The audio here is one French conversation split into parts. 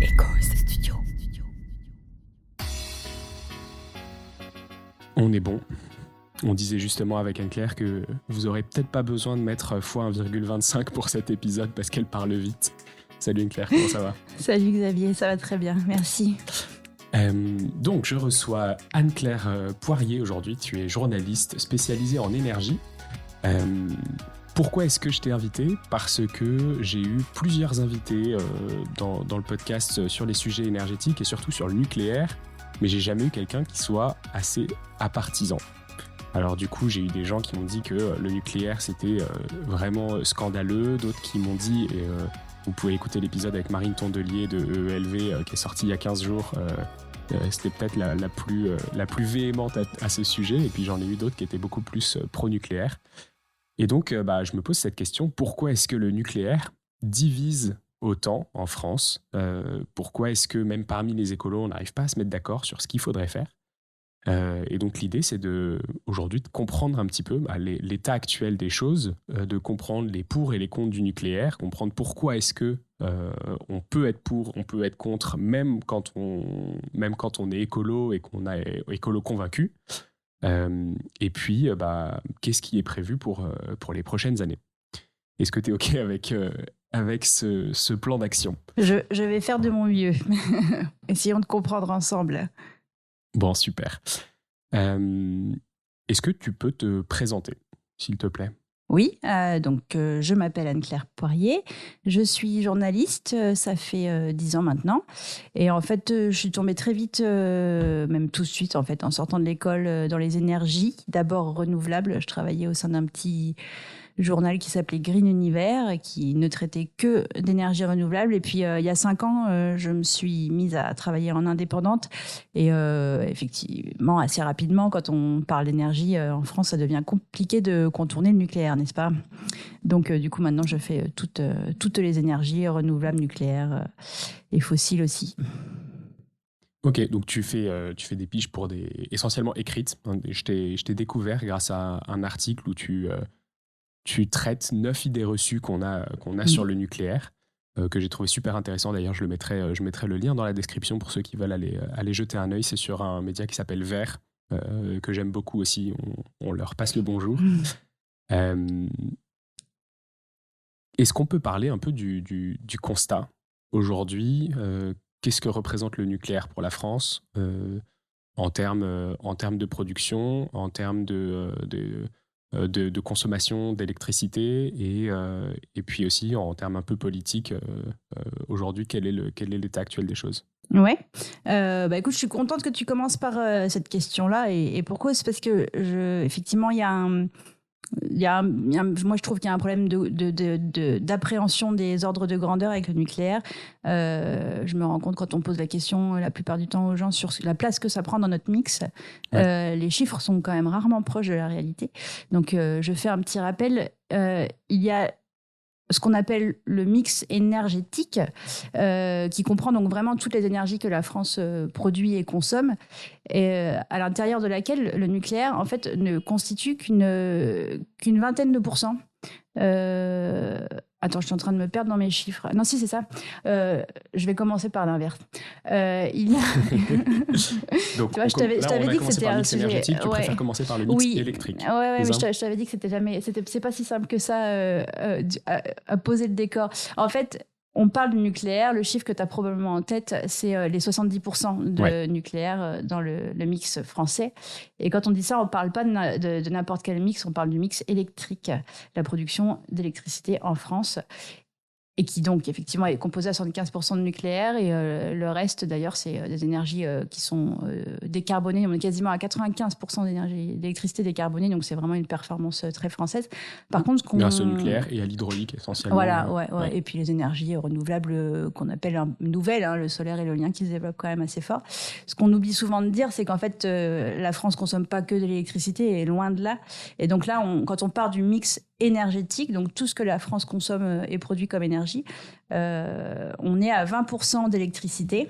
Echoes Studio. On est bon. On disait justement avec Anne-Claire que vous aurez peut-être pas besoin de mettre x1,25 pour cet épisode parce qu'elle parle vite. Salut Anne-Claire, comment ça va ? Salut Xavier, ça va très bien, merci. Donc je reçois Anne-Claire Poirier aujourd'hui. Tu es journaliste spécialisée en énergie. Pourquoi est-ce que je t'ai invité ? Parce que j'ai eu plusieurs invités dans le podcast sur les sujets énergétiques et surtout sur le nucléaire, mais j'ai jamais eu quelqu'un qui soit assez apartisan. Alors du coup, j'ai eu des gens qui m'ont dit que le nucléaire c'était vraiment scandaleux, d'autres qui m'ont dit, et vous pouvez écouter l'épisode avec Marine Tondelier de EELV qui est sorti il y a 15 jours, c'était peut-être la plus véhémente à ce sujet, et puis j'en ai eu d'autres qui étaient beaucoup plus pro-nucléaire. Et donc, je me pose cette question, pourquoi est-ce que le nucléaire divise autant en France ? Pourquoi est-ce que même parmi les écolos, on n'arrive pas à se mettre d'accord sur ce qu'il faudrait faire ? Et donc l'idée, c'est aujourd'hui de comprendre un petit peu l'état actuel des choses, de comprendre les pour et les contre du nucléaire, comprendre pourquoi est-ce que on peut être pour, on peut être contre, même quand on est écolo et qu'on est écolo convaincu. Et puis, qu'est-ce qui est prévu pour les prochaines années ? Est-ce que tu es OK avec ce plan d'action ? Je vais faire de mon mieux. Essayons de comprendre ensemble. Bon, super. Est-ce que tu peux te présenter, s'il te plaît ? Oui, donc je m'appelle Anne-Claire Poirier, je suis journaliste, ça fait 10 ans maintenant. Et en fait, je suis tombée très vite, même tout de suite, en fait, en sortant de l'école, dans les énergies, d'abord renouvelables. Je travaillais au sein d'un petit journal qui s'appelait Green Univers, qui ne traitait que d'énergie renouvelable. Et puis, il y a 5 ans, je me suis mise à travailler en indépendante. Et effectivement, assez rapidement, quand on parle d'énergie, en France, ça devient compliqué de contourner le nucléaire, n'est-ce pas ? Donc, du coup, maintenant, je fais toutes les énergies renouvelables, nucléaires et fossiles aussi. Ok, donc tu fais des piges pour essentiellement écrites. Je t'ai découvert grâce à un article où tu traites 9 idées reçues qu'on a sur le nucléaire, que j'ai trouvé super intéressant. D'ailleurs, je mettrai le lien dans la description pour ceux qui veulent aller jeter un œil. C'est sur un média qui s'appelle Vert, que j'aime beaucoup aussi. On leur passe le bonjour. Est-ce qu'on peut parler un peu du constat aujourd'hui ? Qu'est-ce que représente le nucléaire pour la France en termes de production, en termes de consommation d'électricité et puis aussi en termes un peu politiques aujourd'hui, quel est l'état actuel des choses ? Ouais. Écoute, je suis contente que tu commences par cette question-là. Et pourquoi ? C'est parce que effectivement, moi, je trouve qu'il y a un problème d'appréhension des ordres de grandeur avec le nucléaire. Je me rends compte quand on pose la question la plupart du temps aux gens sur la place que ça prend dans notre mix. Ouais. Les chiffres sont quand même rarement proches de la réalité. Donc, je fais un petit rappel. Il y a ce qu'on appelle le mix énergétique, qui comprend donc vraiment toutes les énergies que la France produit et consomme, et à l'intérieur de laquelle le nucléaire, en fait, ne constitue qu'une vingtaine de pourcents. Attends, je suis en train de me perdre dans mes chiffres. Non, si, c'est ça. Je vais commencer par l'inverse. Il y a... Donc, tu vois, je t'avais dit que c'était un sujet énergétique. Tu préfères commencer par le mix électrique. Ouais, mais je t'avais dit que c'est pas si simple que ça à poser le décor. En fait, on parle du nucléaire. Le chiffre que tu as probablement en tête, c'est les 70% de nucléaire dans le mix français. Et quand on dit ça, on ne parle pas de n'importe quel mix, on parle du mix électrique, la production d'électricité en France. Et qui donc effectivement est composé à 75% de nucléaire, et le reste d'ailleurs c'est des énergies qui sont décarbonées. On est quasiment à 95% d'électricité décarbonée, donc c'est vraiment une performance très française. Par contre, grâce au nucléaire et à l'hydraulique essentiellement. Voilà, ouais. Et puis les énergies renouvelables qu'on appelle nouvelles, le solaire et l'éolien qui se développent quand même assez fort. Ce qu'on oublie souvent de dire, c'est qu'en fait la France consomme pas que de l'électricité, et loin de là. Et donc là, quand on part du mix énergétique, donc tout ce que la France consomme et produit comme énergie, on est à 20% d'électricité.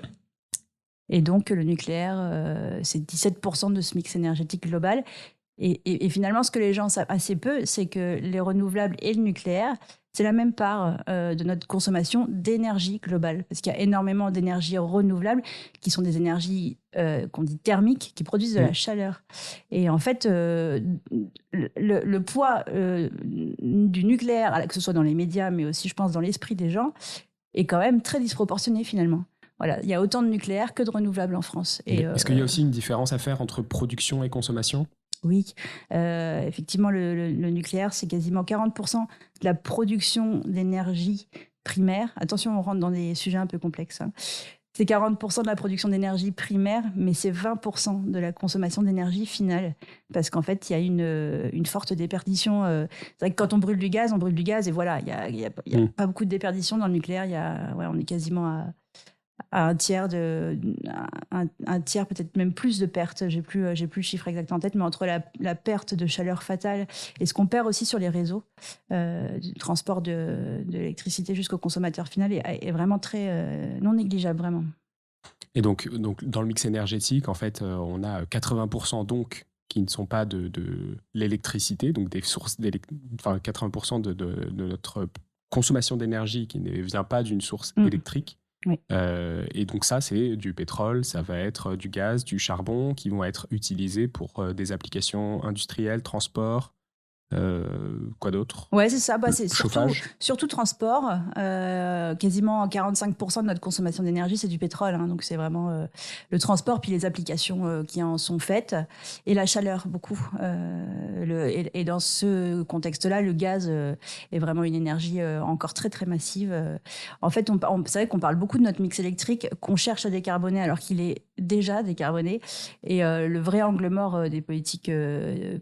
Et donc le nucléaire, c'est 17% de ce mix énergétique global. Et finalement, ce que les gens savent assez peu, c'est que les renouvelables et le nucléaire, c'est la même part de notre consommation d'énergie globale. Parce qu'il y a énormément d'énergies renouvelables qui sont des énergies qu'on dit thermiques, qui produisent de la chaleur. Et en fait, le poids du nucléaire, que ce soit dans les médias, mais aussi, je pense, dans l'esprit des gens, est quand même très disproportionné finalement. Voilà, il y a autant de nucléaire que de renouvelables en France. Et, est-ce qu'il y a aussi une différence à faire entre production et consommation ? Oui, effectivement, le nucléaire, c'est quasiment 40% de la production d'énergie primaire. Attention, on rentre dans des sujets un peu complexes. Hein. C'est 40% de la production d'énergie primaire, mais c'est 20% de la consommation d'énergie finale. Parce qu'en fait, il y a une forte déperdition. C'est vrai que quand on brûle du gaz et voilà, il y a pas beaucoup de déperdition dans le nucléaire. On est quasiment à un tiers, peut-être même plus de pertes. J'ai plus le chiffre exact en tête, mais entre la perte de chaleur fatale et ce qu'on perd aussi sur les réseaux, du transport de l'électricité jusqu'au consommateur final est vraiment très non négligeable, vraiment. Et donc, dans le mix énergétique, en fait, on a 80% donc qui ne sont pas de l'électricité, donc des sources 80% de notre consommation d'énergie qui ne vient pas d'une source électrique. Oui. Et donc ça, c'est du pétrole, ça va être du gaz, du charbon qui vont être utilisés pour des applications industrielles, transport, quoi d'autre ? Ouais, c'est ça. C'est surtout transport. Quasiment 45% de notre consommation d'énergie, c'est du pétrole. Hein, donc c'est vraiment le transport, puis les applications qui en sont faites, et la chaleur, beaucoup. Et dans ce contexte-là, le gaz est vraiment une énergie encore très, très massive. En fait, c'est vrai qu'on parle beaucoup de notre mix électrique, qu'on cherche à décarboner alors qu'il est déjà décarboné. Et le vrai angle mort des politiques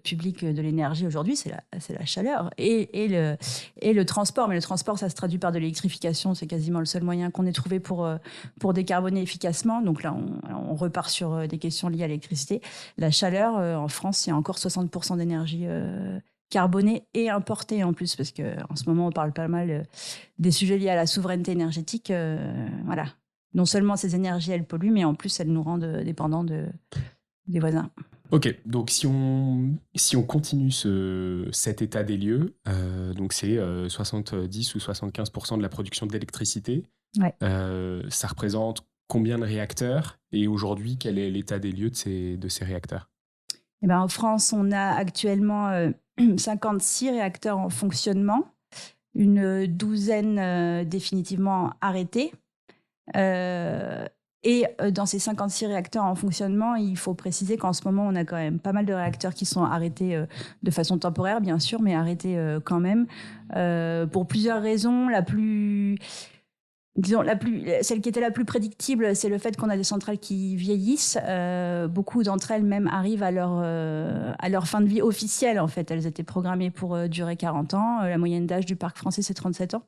publiques de l'énergie aujourd'hui, c'est la chaleur et le transport. Mais le transport, ça se traduit par de l'électrification. C'est quasiment le seul moyen qu'on ait trouvé pour décarboner efficacement. Donc là, on repart sur des questions liées à l'électricité. La chaleur, en France, il y a encore 60% d'énergie carbonée et importée en plus, parce qu'en ce moment, on parle pas mal des sujets liés à la souveraineté énergétique. Voilà. Non seulement ces énergies, elles polluent, mais en plus, elles nous rendent dépendants des voisins. Ok, donc si on continue cet état des lieux, donc c'est 70 ou 75% de la production d'électricité. Ouais. Ça représente combien de réacteurs ? Et aujourd'hui, quel est l'état des lieux de ces réacteurs ? Eh ben, en France, on a actuellement 56 réacteurs en fonctionnement, une douzaine définitivement arrêtés. Et dans ces 56 réacteurs en fonctionnement, il faut préciser qu'en ce moment, on a quand même pas mal de réacteurs qui sont arrêtés de façon temporaire, bien sûr, mais arrêtés quand même, pour plusieurs raisons. Celle qui était la plus prédictible, c'est le fait qu'on a des centrales qui vieillissent. Beaucoup d'entre elles même arrivent à leur fin de vie officielle. En fait, elles étaient programmées pour durer 40 ans. La moyenne d'âge du parc français, c'est 37 ans.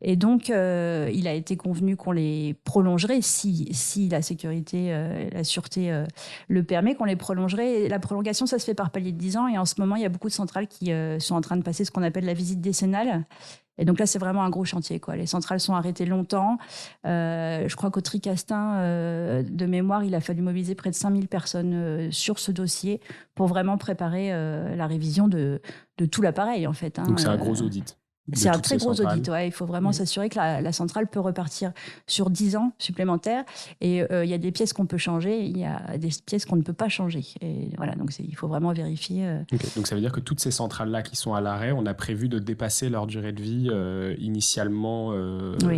Et donc, il a été convenu qu'on les prolongerait si la sécurité, la sûreté le permet, qu'on les prolongerait. Et la prolongation, ça se fait par palier de 10 ans. Et en ce moment, il y a beaucoup de centrales qui sont en train de passer ce qu'on appelle la visite décennale. Et donc là, c'est vraiment un gros chantier, quoi. Les centrales sont arrêtées longtemps. Je crois qu'au Tricastin, de mémoire, il a fallu mobiliser près de 5000 personnes sur ce dossier pour vraiment préparer la révision de tout l'appareil, en fait. Hein. Donc c'est un gros audit. C'est un très gros audit, ouais. Il faut vraiment s'assurer que la centrale peut repartir sur 10 ans supplémentaires. Et il y a des pièces qu'on peut changer, il y a des pièces qu'on ne peut pas changer. Et voilà, donc il faut vraiment vérifier. Okay. Donc ça veut dire que toutes ces centrales-là qui sont à l'arrêt, on a prévu de dépasser leur durée de vie initialement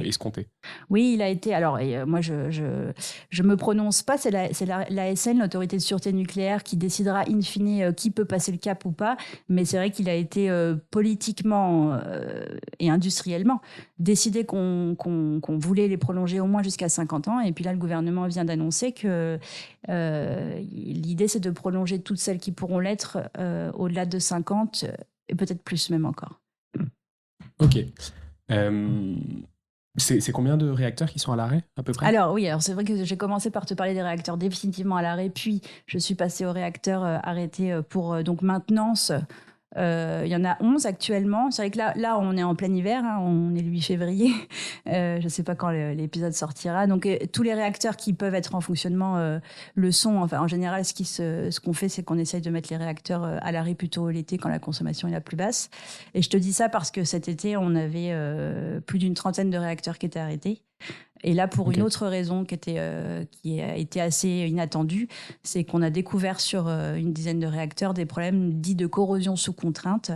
escomptée. Oui, il a été. Alors, moi, je me prononce pas. C'est l'ASN, l'autorité de sûreté nucléaire, qui décidera in fine qui peut passer le cap ou pas. Mais c'est vrai qu'il a été politiquement et industriellement décidé qu'on voulait les prolonger au moins jusqu'à 50 ans. Et puis là, le gouvernement vient d'annoncer que l'idée, c'est de prolonger toutes celles qui pourront l'être au-delà de 50 et peut-être plus même encore. Ok. C'est combien de réacteurs qui sont à l'arrêt, à peu près ? Alors c'est vrai que j'ai commencé par te parler des réacteurs définitivement à l'arrêt, puis je suis passée aux réacteurs arrêtés pour donc maintenance. Il y en a 11 actuellement. C'est vrai que là on est en plein hiver, hein, on est le 8 février. Je ne sais pas quand l'épisode sortira. Donc, tous les réacteurs qui peuvent être en fonctionnement le sont. Enfin, en général, ce qu'on fait, c'est qu'on essaye de mettre les réacteurs à l'arrêt plutôt l'été quand la consommation est la plus basse. Et je te dis ça parce que cet été, on avait plus d'une trentaine de réacteurs qui étaient arrêtés. Et là, pour une autre raison qui a été assez inattendue, c'est qu'on a découvert sur une dizaine de réacteurs des problèmes dits de corrosion sous contrainte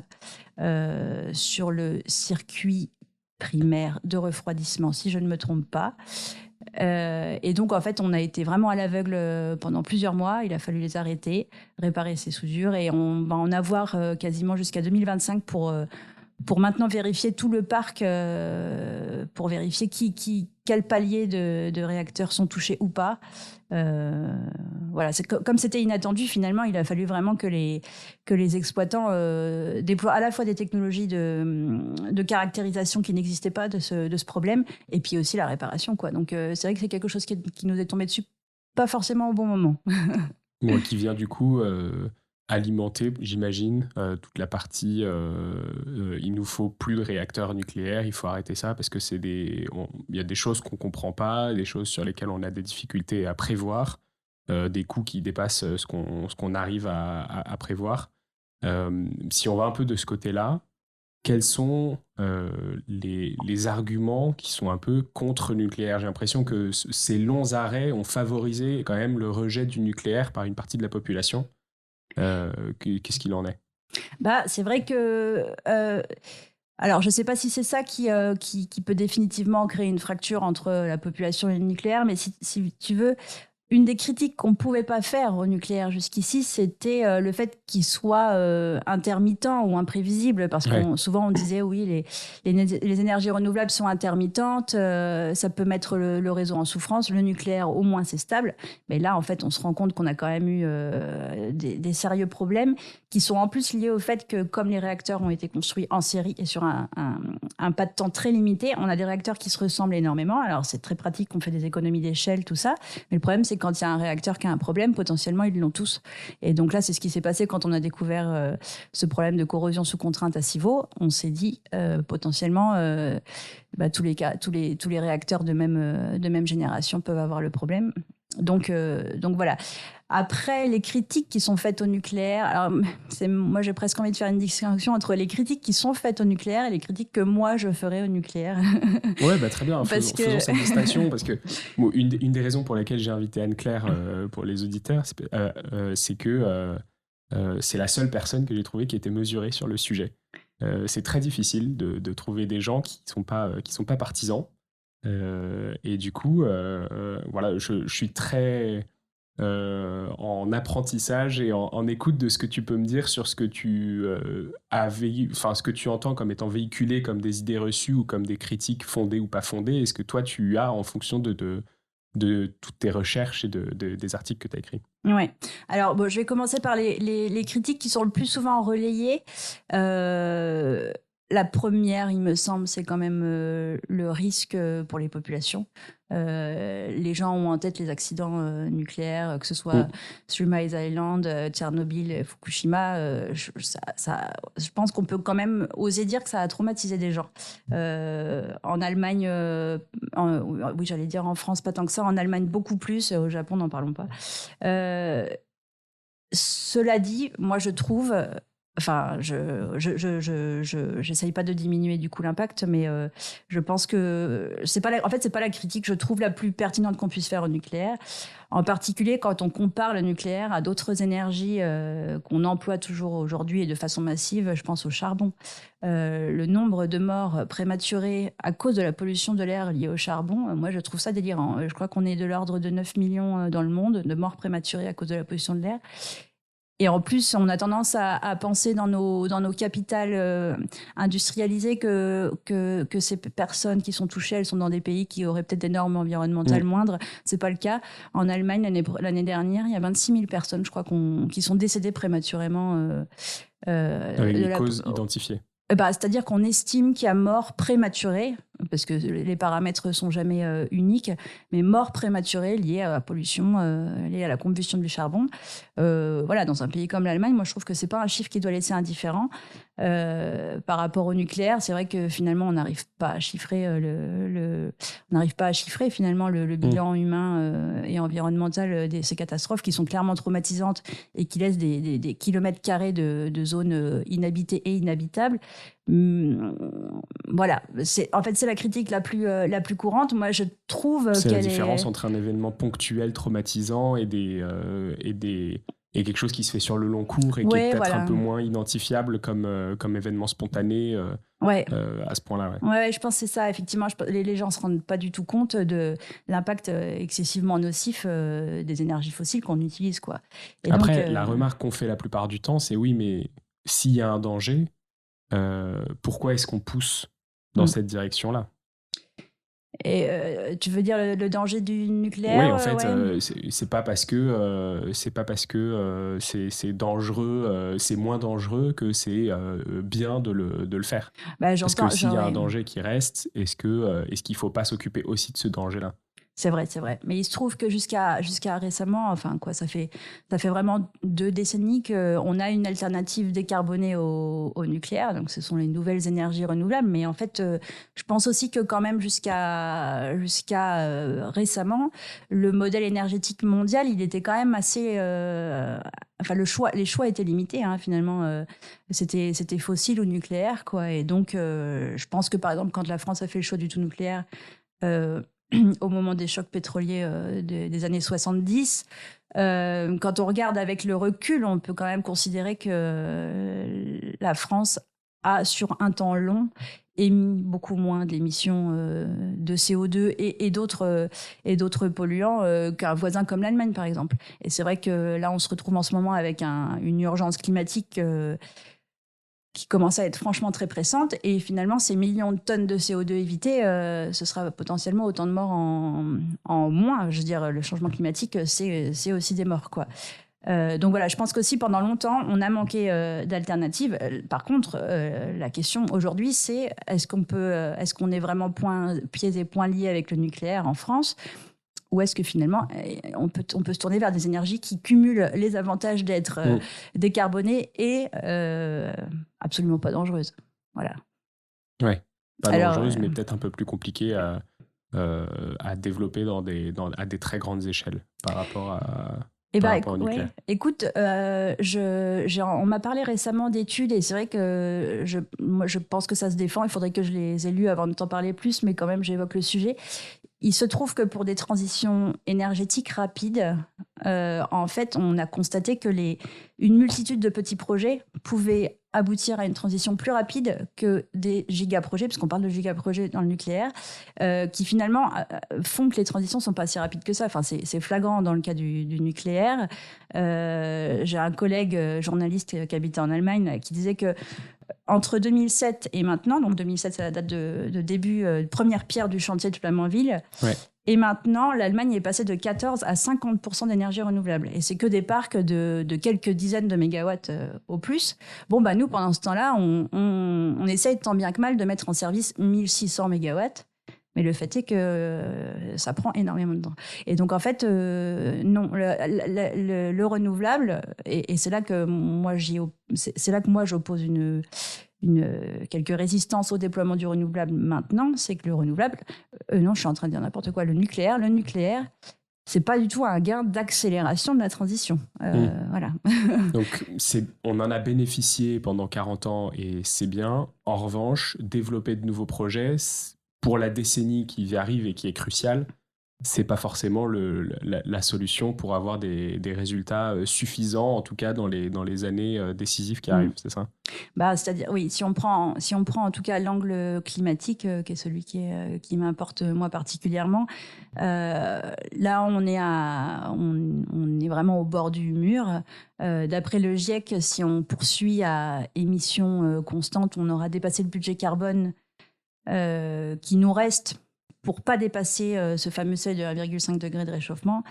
sur le circuit primaire de refroidissement, si je ne me trompe pas. Et donc, en fait, on a été vraiment à l'aveugle pendant plusieurs mois. Il a fallu les arrêter, réparer ces soudures, et on va en avoir quasiment jusqu'à 2025 pour maintenant vérifier tout le parc, pour vérifier quel palier de réacteurs sont touchés ou pas. Voilà, comme c'était inattendu, finalement, il a fallu vraiment que les exploitants déploient à la fois des technologies de caractérisation qui n'existaient pas de ce problème, et puis aussi la réparation, quoi. Donc, c'est vrai que c'est quelque chose qui nous est tombé dessus, pas forcément au bon moment. Moi qui viens du coup alimenter, j'imagine, toute la partie il nous faut plus de réacteurs nucléaires, il faut arrêter ça parce que il y a des choses qu'on comprend pas, des choses sur lesquelles on a des difficultés à prévoir, des coûts qui dépassent ce qu'on arrive à prévoir. Si on va un peu de ce côté-là, quels sont les arguments qui sont un peu contre le nucléaire? J'ai l'impression que ces longs arrêts ont favorisé quand même le rejet du nucléaire par une partie de la population. Qu'est-ce qu'il en est? C'est vrai que... alors, je ne sais pas si c'est ça qui peut définitivement créer une fracture entre la population et le nucléaire, mais si tu veux... Une des critiques qu'on ne pouvait pas faire au nucléaire jusqu'ici, c'était le fait qu'il soit intermittent ou imprévisible. Parce que souvent, on disait, oui, les énergies renouvelables sont intermittentes, ça peut mettre le réseau en souffrance. Le nucléaire, au moins, c'est stable. Mais là, en fait, on se rend compte qu'on a quand même eu des sérieux problèmes qui sont en plus liés au fait que, comme les réacteurs ont été construits en série et sur un pas de temps très limité, on a des réacteurs qui se ressemblent énormément. Alors, c'est très pratique, on fait des économies d'échelle, tout ça. Mais le problème, c'est quand il y a un réacteur qui a un problème, potentiellement, ils l'ont tous. Et donc là, c'est ce qui s'est passé quand on a découvert ce problème de corrosion sous contrainte à Civaux. On s'est dit, potentiellement, tous les réacteurs de même génération peuvent avoir le problème. Donc voilà. Après, les critiques qui sont faites au nucléaire, alors moi j'ai presque envie de faire une distinction entre les critiques qui sont faites au nucléaire et les critiques que moi je ferais au nucléaire. Ouais, très bien, faisons cette distinction, parce que une des raisons pour lesquelles j'ai invité Anne-Claire pour les auditeurs, c'est que c'est la seule personne que j'ai trouvée qui était mesurée sur le sujet. C'est très difficile de trouver des gens qui sont pas partisans. Et du coup, voilà, je suis très en apprentissage et en écoute de ce que tu peux me dire sur ce que tu ce que tu entends comme étant véhiculé comme des idées reçues ou comme des critiques fondées ou pas fondées, et ce que toi tu as en fonction de toutes tes recherches et des articles que tu as écrits. Ouais. Alors, je vais commencer par les critiques qui sont le plus souvent relayées. La première, il me semble, c'est quand même le risque pour les populations. Les gens ont en tête les accidents nucléaires, que ce soit Three Mile Island, Tchernobyl, Fukushima. Je pense qu'on peut quand même oser dire que ça a traumatisé des gens. En Allemagne, oui, j'allais dire en France, pas tant que ça. En Allemagne, beaucoup plus. Au Japon, n'en parlons pas. Cela dit, moi, je trouve... Enfin, j'essaye pas de diminuer du coup l'impact, mais je pense que c'est pas la critique, je trouve, la plus pertinente qu'on puisse faire au nucléaire. En particulier quand on compare le nucléaire à d'autres énergies qu'on emploie toujours aujourd'hui et de façon massive. Je pense au charbon. Le nombre de morts prématurées à cause de la pollution de l'air liée au charbon, moi je trouve ça délirant. Je crois qu'on est de l'ordre de 9 millions dans le monde de morts prématurées à cause de la pollution de l'air. Et en plus, on a tendance à penser dans nos capitales industrialisées que ces personnes qui sont touchées, elles sont dans des pays qui auraient peut-être des normes environnementales moindres. C'est pas le cas. En Allemagne, l'année dernière, il y a 26 000 personnes, je crois, qui sont décédées prématurément. Avec des causes identifiées. C'est-à-dire qu'on estime qu'il y a mort prématurée, parce que les paramètres sont jamais uniques, mais mort prématurée liée à la pollution, liée à la combustion du charbon. Voilà, dans un pays comme l'Allemagne, moi je trouve que c'est pas un chiffre qui doit laisser indifférent. Par rapport au nucléaire, c'est vrai que finalement on n'arrive pas à chiffrer on n'arrive pas à chiffrer finalement le bilan humain et environnemental de ces catastrophes qui sont clairement traumatisantes et qui laissent des kilomètres carrés de zones inhabitées et inhabitables. Voilà, c'est la critique la plus courante. Moi, je trouve c'est qu'elle la différence entre un événement ponctuel traumatisant et quelque chose qui se fait sur le long cours et qui est peut-être un peu moins identifiable comme événement spontané à ce point-là. Ouais, je pense que c'est ça. Effectivement, les gens ne se rendent pas du tout compte de l'impact excessivement nocif des énergies fossiles qu'on utilise, quoi. Et après, la remarque qu'on fait la plupart du temps, c'est oui, mais s'il y a un danger, pourquoi est-ce qu'on pousse dans cette direction-là ? Et tu veux dire le danger du nucléaire ? Oui, en fait, c'est pas parce que c'est dangereux, c'est moins dangereux que c'est bien de le faire. Parce que s'il y a un danger qui reste, est-ce qu'il faut pas s'occuper aussi de ce danger-là ? C'est vrai. Mais il se trouve que jusqu'à récemment, ça fait vraiment 2 décennies qu'on a une alternative décarbonée au nucléaire. Donc, ce sont les nouvelles énergies renouvelables. Mais en fait, je pense aussi que quand même jusqu'à récemment, le modèle énergétique mondial, il était quand même assez... les choix étaient limités, hein, finalement. C'était fossile ou nucléaire, quoi. Et donc, je pense que, par exemple, quand la France a fait le choix du tout nucléaire... au moment des chocs pétroliers des années 70. Quand on regarde avec le recul, on peut quand même considérer que la France a, sur un temps long, émis beaucoup moins d'émissions de CO2 et d'autres polluants qu'un voisin comme l'Allemagne, par exemple. Et c'est vrai que là, on se retrouve en ce moment avec une urgence climatique qui commence à être franchement très pressante. Et finalement, ces millions de tonnes de CO2 évitées, ce sera potentiellement autant de morts en moins. Je veux dire, le changement climatique, c'est aussi des morts, quoi. Donc voilà, je pense qu'aussi pendant longtemps, on a manqué d'alternatives. Par contre, la question aujourd'hui, c'est est-ce qu'on est vraiment pieds et poings liés avec le nucléaire en France ? Ou est-ce que finalement, on peut se tourner vers des énergies qui cumulent les avantages d'être décarbonées et absolument pas dangereuses. Voilà. Ouais, pas dangereuse, mais peut-être un peu plus compliquée à développer à des très grandes échelles par rapport au nucléaire. Écoute, on m'a parlé récemment d'études et c'est vrai que moi, je pense que ça se défend. Il faudrait que je les ai lues avant de t'en parler plus, mais quand même, j'évoque le sujet. Il se trouve que pour des transitions énergétiques rapides, en fait, on a constaté que une multitude de petits projets pouvaient aboutir à une transition plus rapide que des gigaprojets, puisqu'on parle de gigaprojets dans le nucléaire, qui finalement font que les transitions ne sont pas si rapides que ça. Enfin, c'est flagrant dans le cas du nucléaire. J'ai un collègue journaliste qui habitait en Allemagne qui disait que entre 2007 et maintenant, donc 2007 c'est la date de début, première pierre du chantier de Flamanville, et maintenant l'Allemagne est passée de 14 à 50% d'énergie renouvelable. Et c'est que des parcs de quelques dizaines de mégawatts au plus. Bon, nous, pendant ce temps-là, on essaye tant bien que mal de mettre en service 1600 mégawatts. Mais le fait est que ça prend énormément de temps. Et donc, en fait, non, le renouvelable, et c'est là que moi, j'oppose quelques résistances au déploiement du renouvelable maintenant, c'est que le renouvelable, non, je suis en train de dire n'importe quoi, le nucléaire, c'est pas du tout un gain d'accélération de la transition. Voilà. Donc, on en a bénéficié pendant 40 ans et c'est bien. En revanche, développer de nouveaux projets, pour la décennie qui arrive et qui est cruciale, c'est pas forcément la solution pour avoir des résultats suffisants, en tout cas dans les années décisives qui arrivent, c'est ça ? C'est-à-dire, oui, si on prend en tout cas l'angle climatique, qui est celui qui m'importe moi particulièrement, là on est vraiment au bord du mur. D'après le GIEC, si on poursuit à émissions constantes, on aura dépassé le budget carbone qui nous reste pour pas dépasser ce fameux seuil de 1,5 degré de réchauffement.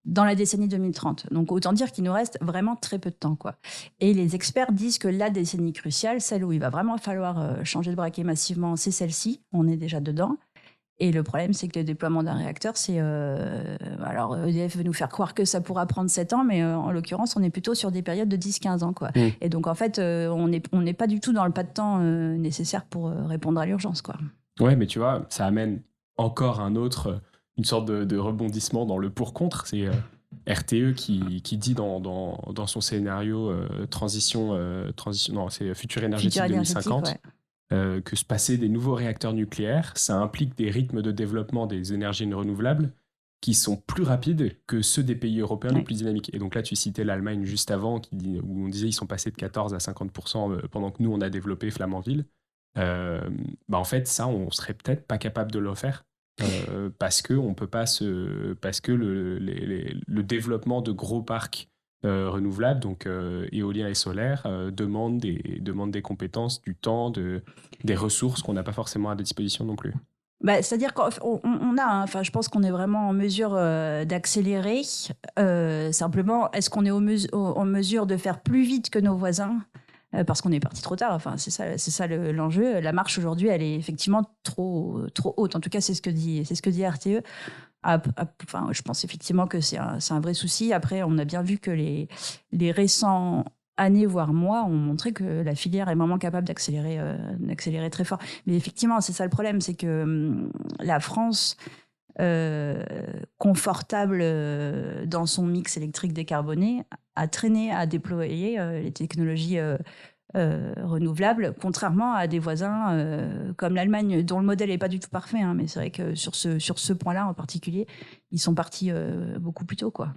dans la décennie 2030. Donc, autant dire qu'il nous reste vraiment très peu de temps, quoi. Et les experts disent que la décennie cruciale, celle où il va vraiment falloir changer de braquet massivement, c'est celle-ci. On est déjà dedans. Et le problème, c'est que le déploiement d'un réacteur, c'est... alors, EDF veut nous faire croire que ça pourra prendre 7 ans, mais en l'occurrence, on est plutôt sur des périodes de 10-15 ans, quoi. Et donc, en fait, on n'est pas du tout dans le pas de temps nécessaire pour répondre à l'urgence, quoi. Ouais, mais tu vois, ça amène encore une sorte de rebondissement dans le pour-contre. C'est RTE qui dit dans son scénario c'est Futur énergétique 2050, que se passer des nouveaux réacteurs nucléaires, ça implique des rythmes de développement des énergies renouvelables qui sont plus rapides que ceux des pays européens les plus dynamiques. Et donc là, tu citais l'Allemagne juste avant, où on disait qu'ils sont passés de 14 à 50% pendant que nous, on a développé Flamanville. En fait, ça, on serait peut-être pas capable de le faire. Parce que le développement de gros parcs renouvelables, donc éoliens et solaires, demande des compétences, du temps, des ressources qu'on n'a pas forcément à disposition non plus. C'est-à-dire qu'on je pense qu'on est vraiment en mesure d'accélérer. Simplement, est-ce qu'on est en mesure de faire plus vite que nos voisins ? Parce qu'on est parti trop tard. Enfin, c'est ça l'enjeu. La marche aujourd'hui, elle est effectivement trop haute. En tout cas, c'est ce que dit RTE. Je pense effectivement que c'est un vrai souci. Après, on a bien vu que les récents années, voire mois, ont montré que la filière est vraiment capable d'accélérer très fort. Mais effectivement, c'est ça le problème, c'est que la France, confortable dans son mix électrique décarboné, a traîné à déployer les technologies renouvelables, contrairement à des voisins comme l'Allemagne, dont le modèle n'est pas du tout parfait, hein, mais c'est vrai que sur ce point-là en particulier, ils sont partis beaucoup plus tôt, quoi.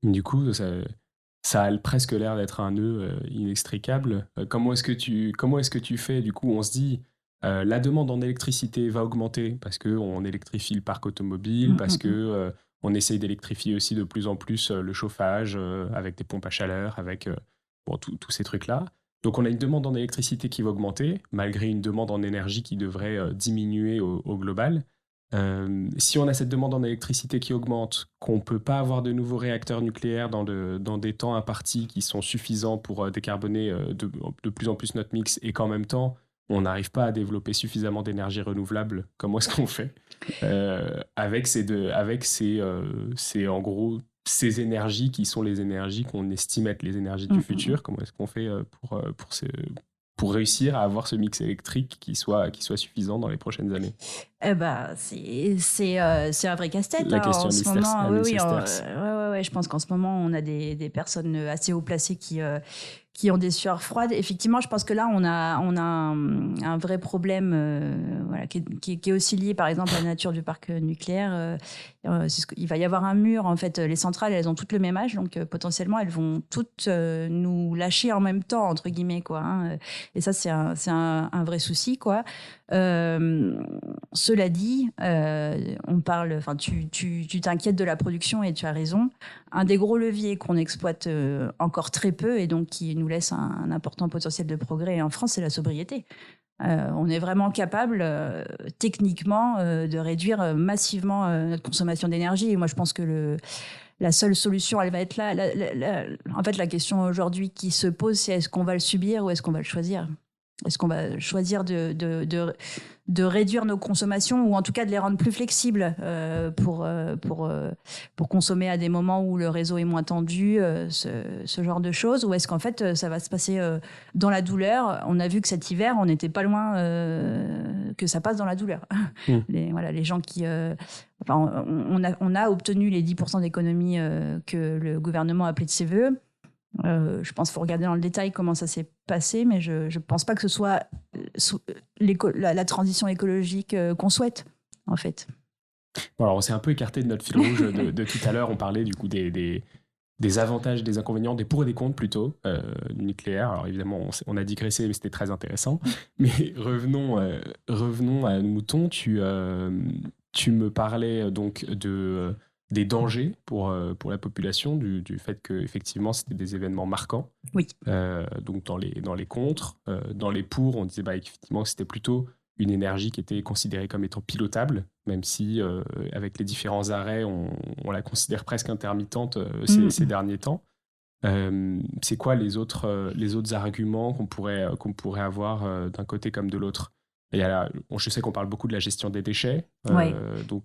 Du coup, ça a presque l'air d'être un nœud inextricable. Comment est-ce que tu fais? Du coup, on se dit, la demande en électricité va augmenter parce qu'on électrifie le parc automobile, parce que on essaye d'électrifier aussi de plus en plus le chauffage avec des pompes à chaleur, avec tous ces trucs-là. Donc on a une demande en électricité qui va augmenter, malgré une demande en énergie qui devrait diminuer au global. Si on a cette demande en électricité qui augmente, qu'on ne peut pas avoir de nouveaux réacteurs nucléaires dans des temps impartis qui sont suffisants pour décarboner de plus en plus notre mix, et qu'en même temps, on n'arrive pas à développer suffisamment d'énergie renouvelable, comment est-ce qu'on fait avec en gros, ces énergies qui sont les énergies qu'on estime être les énergies du futur? Comment est-ce qu'on fait pour réussir à avoir ce mix électrique qui soit suffisant dans les prochaines années? C'est un vrai casse-tête. La question en ce moment. Oui, ouais. Je pense qu'en ce moment, on a des personnes assez haut placées qui ont des sueurs froides. Effectivement, je pense que là, on a un vrai problème qui est aussi lié, par exemple, à la nature du parc nucléaire. Il va y avoir un mur. En fait, les centrales, elles ont toutes le même âge, donc potentiellement, elles vont toutes nous lâcher en même temps, entre guillemets, quoi. Hein. Et ça, c'est un vrai souci, quoi. Cela dit, tu t'inquiètes de la production et tu as raison. Un des gros leviers qu'on exploite encore très peu et donc qui nous laisse un important potentiel de progrès en France, c'est la sobriété. On est vraiment capable, techniquement, de réduire massivement notre consommation d'énergie. Et moi, je pense que la seule solution, elle va être là. En fait, la question aujourd'hui qui se pose, c'est est-ce qu'on va le subir ou est-ce qu'on va le choisir ? Est-ce qu'on va choisir de réduire nos consommations ou en tout cas de les rendre plus flexibles pour consommer à des moments où le réseau est moins tendu, ce genre de choses? Ou est-ce qu'en fait, ça va se passer dans la douleur? On a vu que cet hiver, on n'était pas loin que ça passe dans la douleur. Les gens qui... on a obtenu les 10% d'économies que le gouvernement a appelé de ses voeux. Je pense qu'il faut regarder dans le détail comment ça s'est passé, mais je ne pense pas que ce soit la transition écologique qu'on souhaite, en fait. Bon, alors on s'est un peu écarté de notre fil rouge de tout à l'heure. On parlait du coup des avantages, des inconvénients, des pour et des contre plutôt du nucléaire. Alors évidemment, on a digressé, mais c'était très intéressant. Mais revenons à nos moutons. Tu me parlais donc des dangers pour la population, du fait qu'effectivement, c'était des événements marquants. Oui. Donc, dans les contres, dans les pour, on disait effectivement que c'était plutôt une énergie qui était considérée comme étant pilotable, même si avec les différents arrêts, on la considère presque intermittente ces derniers temps. C'est quoi les autres arguments qu'on pourrait avoir d'un côté comme de l'autre? Je sais qu'on parle beaucoup de la gestion des déchets, Ouais.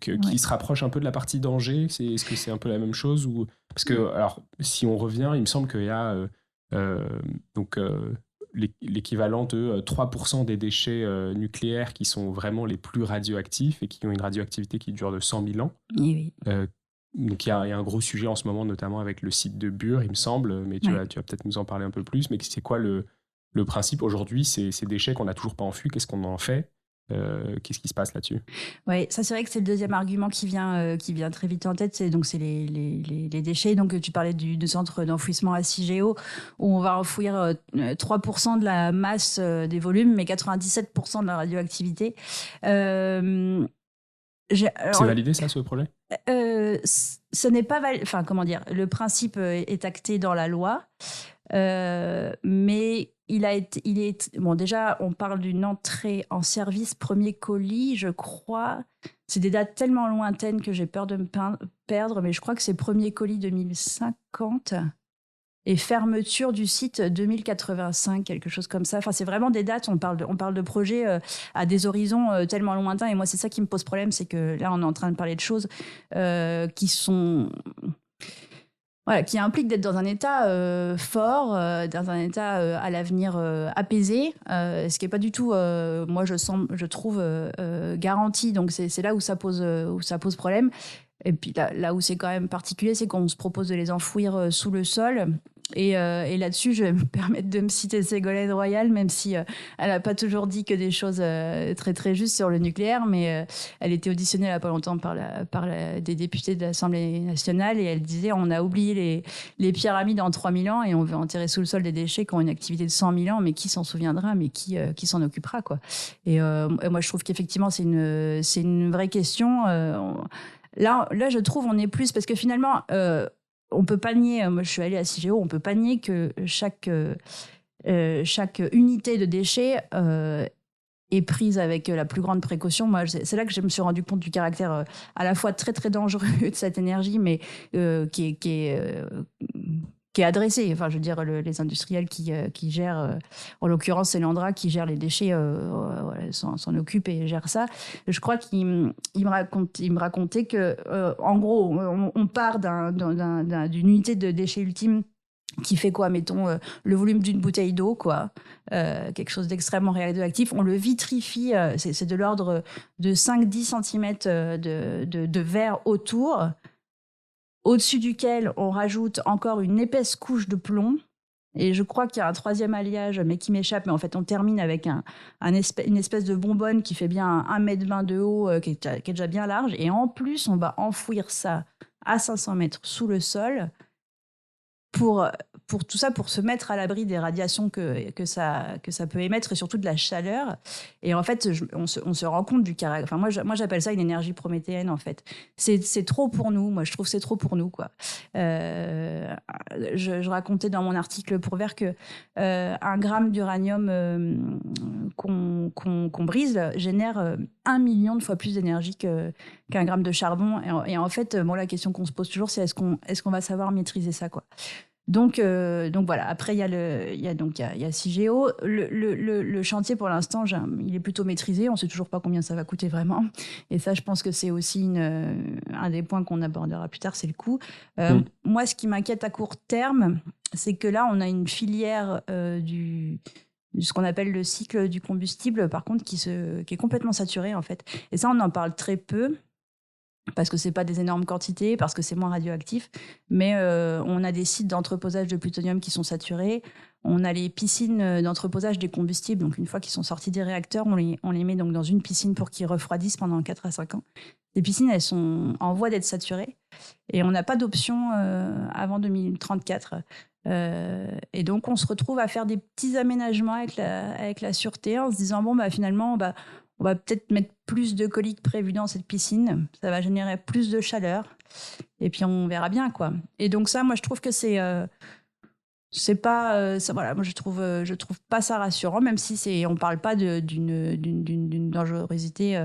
qui se rapproche un peu de la partie danger. Est-ce que c'est un peu la même chose ou... Parce que, alors, si on revient, il me semble qu'il y a donc, l'équivalent de 3% des déchets nucléaires qui sont vraiment les plus radioactifs et qui ont une radioactivité qui dure de 100 000 ans. Oui. Donc il y a un gros sujet en ce moment, notamment avec le site de Bure, il me semble, mais tu vas peut-être nous en parler un peu plus. Mais c'est quoi le principe aujourd'hui, ces déchets qu'on n'a toujours pas enfouis, qu'est-ce qu'on en fait? Qu'est-ce qui se passe là-dessus? Oui, ça c'est vrai que c'est le deuxième argument qui vient très vite en tête, c'est les déchets. Donc tu parlais du centre d'enfouissement à Cigéo, où on va enfouir 3% de la masse des volumes, mais 97% de la radioactivité. C'est validé ça, ce projet? Ce n'est pas enfin comment dire, le principe est acté dans la loi, mais bon, déjà on parle d'une entrée en service premier colis, je crois. C'est des dates tellement lointaines que j'ai peur de me perdre, mais je crois que c'est premier colis 2050 et fermeture du site 2085, quelque chose comme ça. Enfin, c'est vraiment des dates. On parle de projets à des horizons tellement lointains. Et moi, c'est ça qui me pose problème, c'est que là, on est en train de parler de choses qui sont... Voilà, qui impliquent d'être dans un état fort, dans un état à l'avenir apaisé, ce qui n'est pas du tout, moi, je trouve, garanti. Donc, c'est là où ça pose problème. Et puis là où c'est quand même particulier, c'est qu'on se propose de les enfouir sous le sol. Et là-dessus, je vais me permettre de me citer Ségolène Royal, même si elle n'a pas toujours dit que des choses très très justes sur le nucléaire, mais elle était auditionnée il n'y a pas longtemps par des députés de l'Assemblée nationale, et elle disait on a oublié les pyramides en 3000 ans et on veut enterrer sous le sol des déchets qui ont une activité de 100 000 ans, mais qui s'en souviendra, mais qui s'en occupera, quoi. Et moi, je trouve qu'effectivement, c'est une vraie question. Là, je trouve, on est plus, parce que finalement, on peut pas nier, moi je suis allée à Cigéo, on peut pas nier que chaque unité de déchets est prise avec la plus grande précaution. Moi, c'est là que je me suis rendu compte du caractère à la fois très très dangereux de cette énergie, mais qui est adressée. Enfin, je veux dire, les industriels qui gèrent, en l'occurrence, c'est Landra qui gère les déchets, voilà, s'en occupe et gère ça. Je crois qu'il me racontait que, en gros, on part d'une unité de déchets ultimes qui fait quoi, mettons, le volume d'une bouteille d'eau, quoi, quelque chose d'extrêmement radioactif. On le vitrifie, c'est de l'ordre de 5-10 cm de verre autour, au-dessus duquel on rajoute encore une épaisse couche de plomb. Et je crois qu'il y a un troisième alliage, mais qui m'échappe. Mais en fait, on termine avec une espèce de bonbonne qui fait bien 1,20 m de haut, qui est déjà bien large. Et en plus, on va enfouir ça à 500 mètres sous le sol pour tout ça, pour se mettre à l'abri des radiations que ça peut émettre, et surtout de la chaleur. Et en fait, on se rend compte du caractère. Enfin, moi, j'appelle ça une énergie prométhéenne, en fait. C'est trop pour nous. Moi, je trouve que c'est trop pour nous, quoi. Je racontais dans mon article pour Vert que 1 gramme d'uranium qu'on brise génère 1 million de fois plus d'énergie qu'un gramme de charbon. Et en fait, bon, la question qu'on se pose toujours, c'est est-ce qu'on va savoir maîtriser ça, quoi. Donc voilà. Après, il y a Cigéo. Le chantier, pour l'instant, il est plutôt maîtrisé. On ne sait toujours pas combien ça va coûter vraiment. Et ça, je pense que c'est aussi un des points qu'on abordera plus tard, c'est le coût. Moi, ce qui m'inquiète à court terme, c'est que là, on a une filière de ce qu'on appelle le cycle du combustible, par contre, qui est complètement saturée, en fait. Et ça, on en parle très peu, parce que c'est pas des énormes quantités, parce que c'est moins radioactif, mais on a des sites d'entreposage de plutonium qui sont saturés, on a les piscines d'entreposage des combustibles, donc une fois qu'ils sont sortis des réacteurs, on les met donc dans une piscine pour qu'ils refroidissent pendant 4 à 5 ans. Les piscines, elles sont en voie d'être saturées, et on n'a pas d'option avant 2034. Et donc on se retrouve à faire des petits aménagements avec la sûreté, en se disant bon, bah finalement, on va peut-être mettre plus de coliques prévus dans cette piscine. Ça va générer plus de chaleur. Et puis, on verra bien, quoi. Et donc ça, moi, je trouve que c'est c'est pas ça, voilà, moi je trouve pas ça rassurant, même si on parle pas d'une dangerosité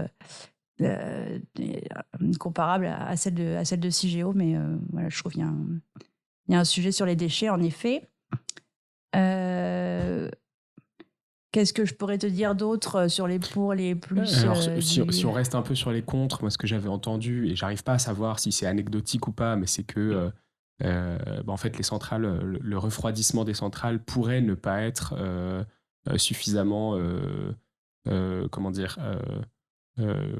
comparable à celle de Cigéo, mais voilà, je trouve il y a un sujet sur les déchets, en effet. Qu'est-ce que je pourrais te dire d'autre sur les pour, les plus Alors, si on reste un peu sur les contres, moi, ce que j'avais entendu, et j'arrive pas à savoir si c'est anecdotique ou pas, mais c'est que, en fait, les centrales, le refroidissement des centrales pourrait ne pas être suffisamment, comment dire, euh,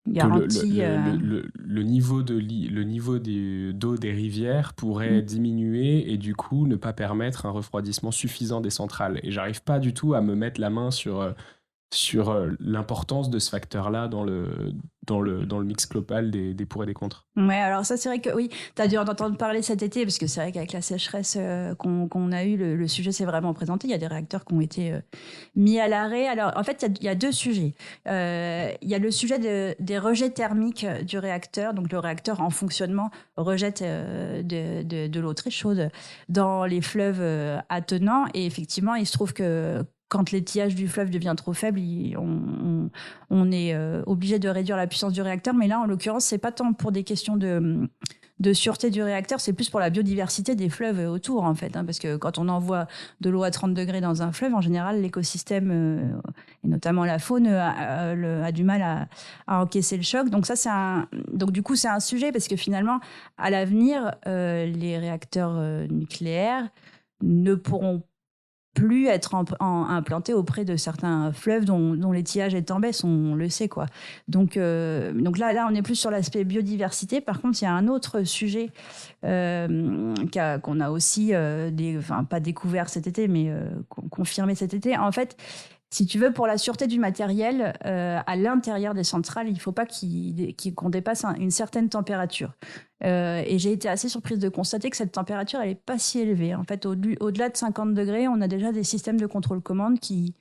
que garanties. le niveau d'eau des rivières pourrait diminuer et du coup ne pas permettre un refroidissement suffisant des centrales. Et j'arrive pas du tout à me mettre la main sur l'importance de ce facteur-là dans le mix global des pour et des contre. Ouais, alors ça, c'est vrai que oui, tu as dû en entendre parler cet été, parce que c'est vrai qu'avec la sécheresse qu'on a eue, le sujet s'est vraiment présenté. Il y a des réacteurs qui ont été mis à l'arrêt. Alors, en fait, il y a deux sujets. Il y a le sujet des rejets thermiques du réacteur. Donc, le réacteur en fonctionnement rejette de l'eau très chaude dans les fleuves attenants. Et effectivement, il se trouve que quand l'étiage du fleuve devient trop faible, on est obligé de réduire la puissance du réacteur. Mais là, en l'occurrence, c'est pas tant pour des questions de sûreté du réacteur, c'est plus pour la biodiversité des fleuves autour, en fait. Parce que quand on envoie de l'eau à 30 degrés dans un fleuve, en général, l'écosystème, et notamment la faune, a du mal à encaisser le choc. Donc, donc du coup, c'est un sujet, parce que finalement, à l'avenir, les réacteurs nucléaires ne pourront plus être implanté auprès de certains fleuves dont l'étiage est en baisse, on le sait, quoi. Donc là, on est plus sur l'aspect biodiversité. Par contre, il y a un autre sujet qu'on a aussi, pas découvert cet été, mais confirmé cet été. En fait, si tu veux, pour la sûreté du matériel, à l'intérieur des centrales, il ne faut pas qu'on dépasse une certaine température. Et j'ai été assez surprise de constater que cette température, elle n'est pas si élevée. En fait, au-delà de 50 degrés, on a déjà des systèmes de contrôle-commande qui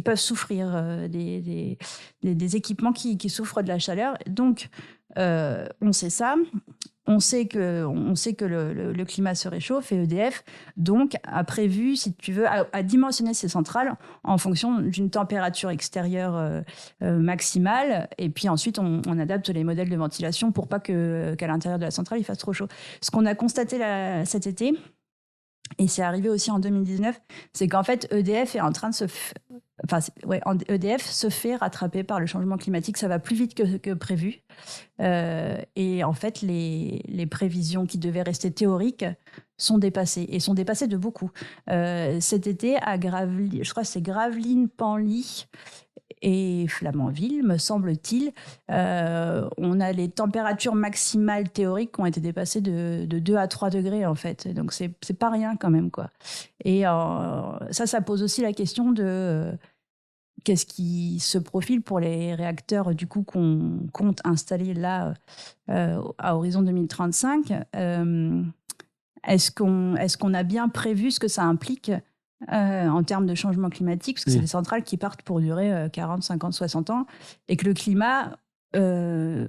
peuvent souffrir, des équipements qui souffrent de la chaleur. Donc, on sait ça. On sait que le climat se réchauffe et EDF, donc, a prévu, si tu veux, à dimensionner ces centrales en fonction d'une température extérieure maximale. Et puis ensuite, on adapte les modèles de ventilation pour pas qu'à l'intérieur de la centrale, il fasse trop chaud. Ce qu'on a constaté cet été, et c'est arrivé aussi en 2019, c'est qu'en fait, EDF est en train de EDF se fait rattraper par le changement climatique. Ça va plus vite que prévu. Et en fait, les prévisions qui devaient rester théoriques sont dépassées, et sont dépassées de beaucoup. Cet été, à Gravelines, je crois que c'est Gravelines, Panly et Flamanville, me semble-t-il, on a les températures maximales théoriques qui ont été dépassées de 2 à 3 degrés, en fait. Donc, c'est pas rien quand même, quoi. Et ça pose aussi la question de qu'est-ce qui se profile pour les réacteurs, du coup, qu'on compte installer là, à horizon 2035. Est-ce qu'on a bien prévu ce que ça implique en termes de changement climatique, parce que c'est des centrales qui partent pour durer 40, 50, 60 ans, et que le climat, nous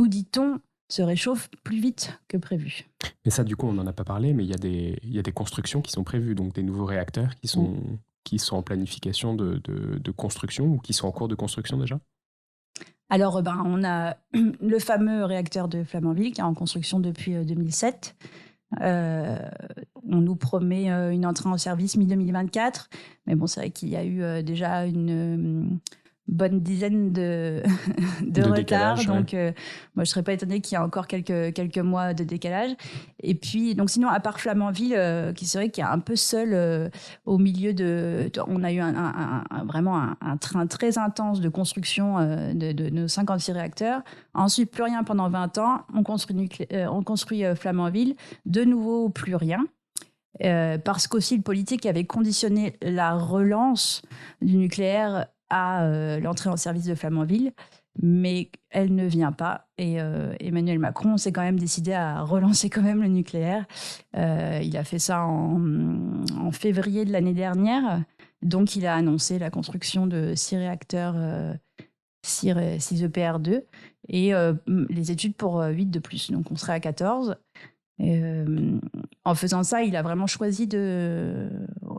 dit-on, se réchauffe plus vite que prévu. Mais ça, du coup, on n'en a pas parlé, mais il y a des constructions qui sont prévues, donc des nouveaux réacteurs qui sont en planification de construction ou qui sont en cours de construction déjà. Alors, on a le fameux réacteur de Flamanville qui est en construction depuis 2007. On nous promet une entrée en service mi-2024, mais bon, c'est vrai qu'il y a eu déjà une bonne dizaine de retard, décalage, donc moi je serais pas étonnée qu'il y ait encore quelques mois de décalage. Et puis donc sinon, à part Flamanville, qui c'est vrai qu'il est un peu seul au milieu on a eu vraiment un train très intense de construction de nos 56 réacteurs. Ensuite, plus rien pendant 20 ans. On construit Flamanville. De nouveau, plus rien. Parce qu'aussi le politique avait conditionné la relance du nucléaire à l'entrée en service de Flamanville, mais elle ne vient pas. Et Emmanuel Macron s'est quand même décidé à relancer quand même le nucléaire. Il a fait ça en février de l'année dernière. Donc, il a annoncé la construction de 6 réacteurs, 6 EPR2, et les études pour 8 de plus. Donc, on serait à 14. En faisant ça, il a vraiment choisi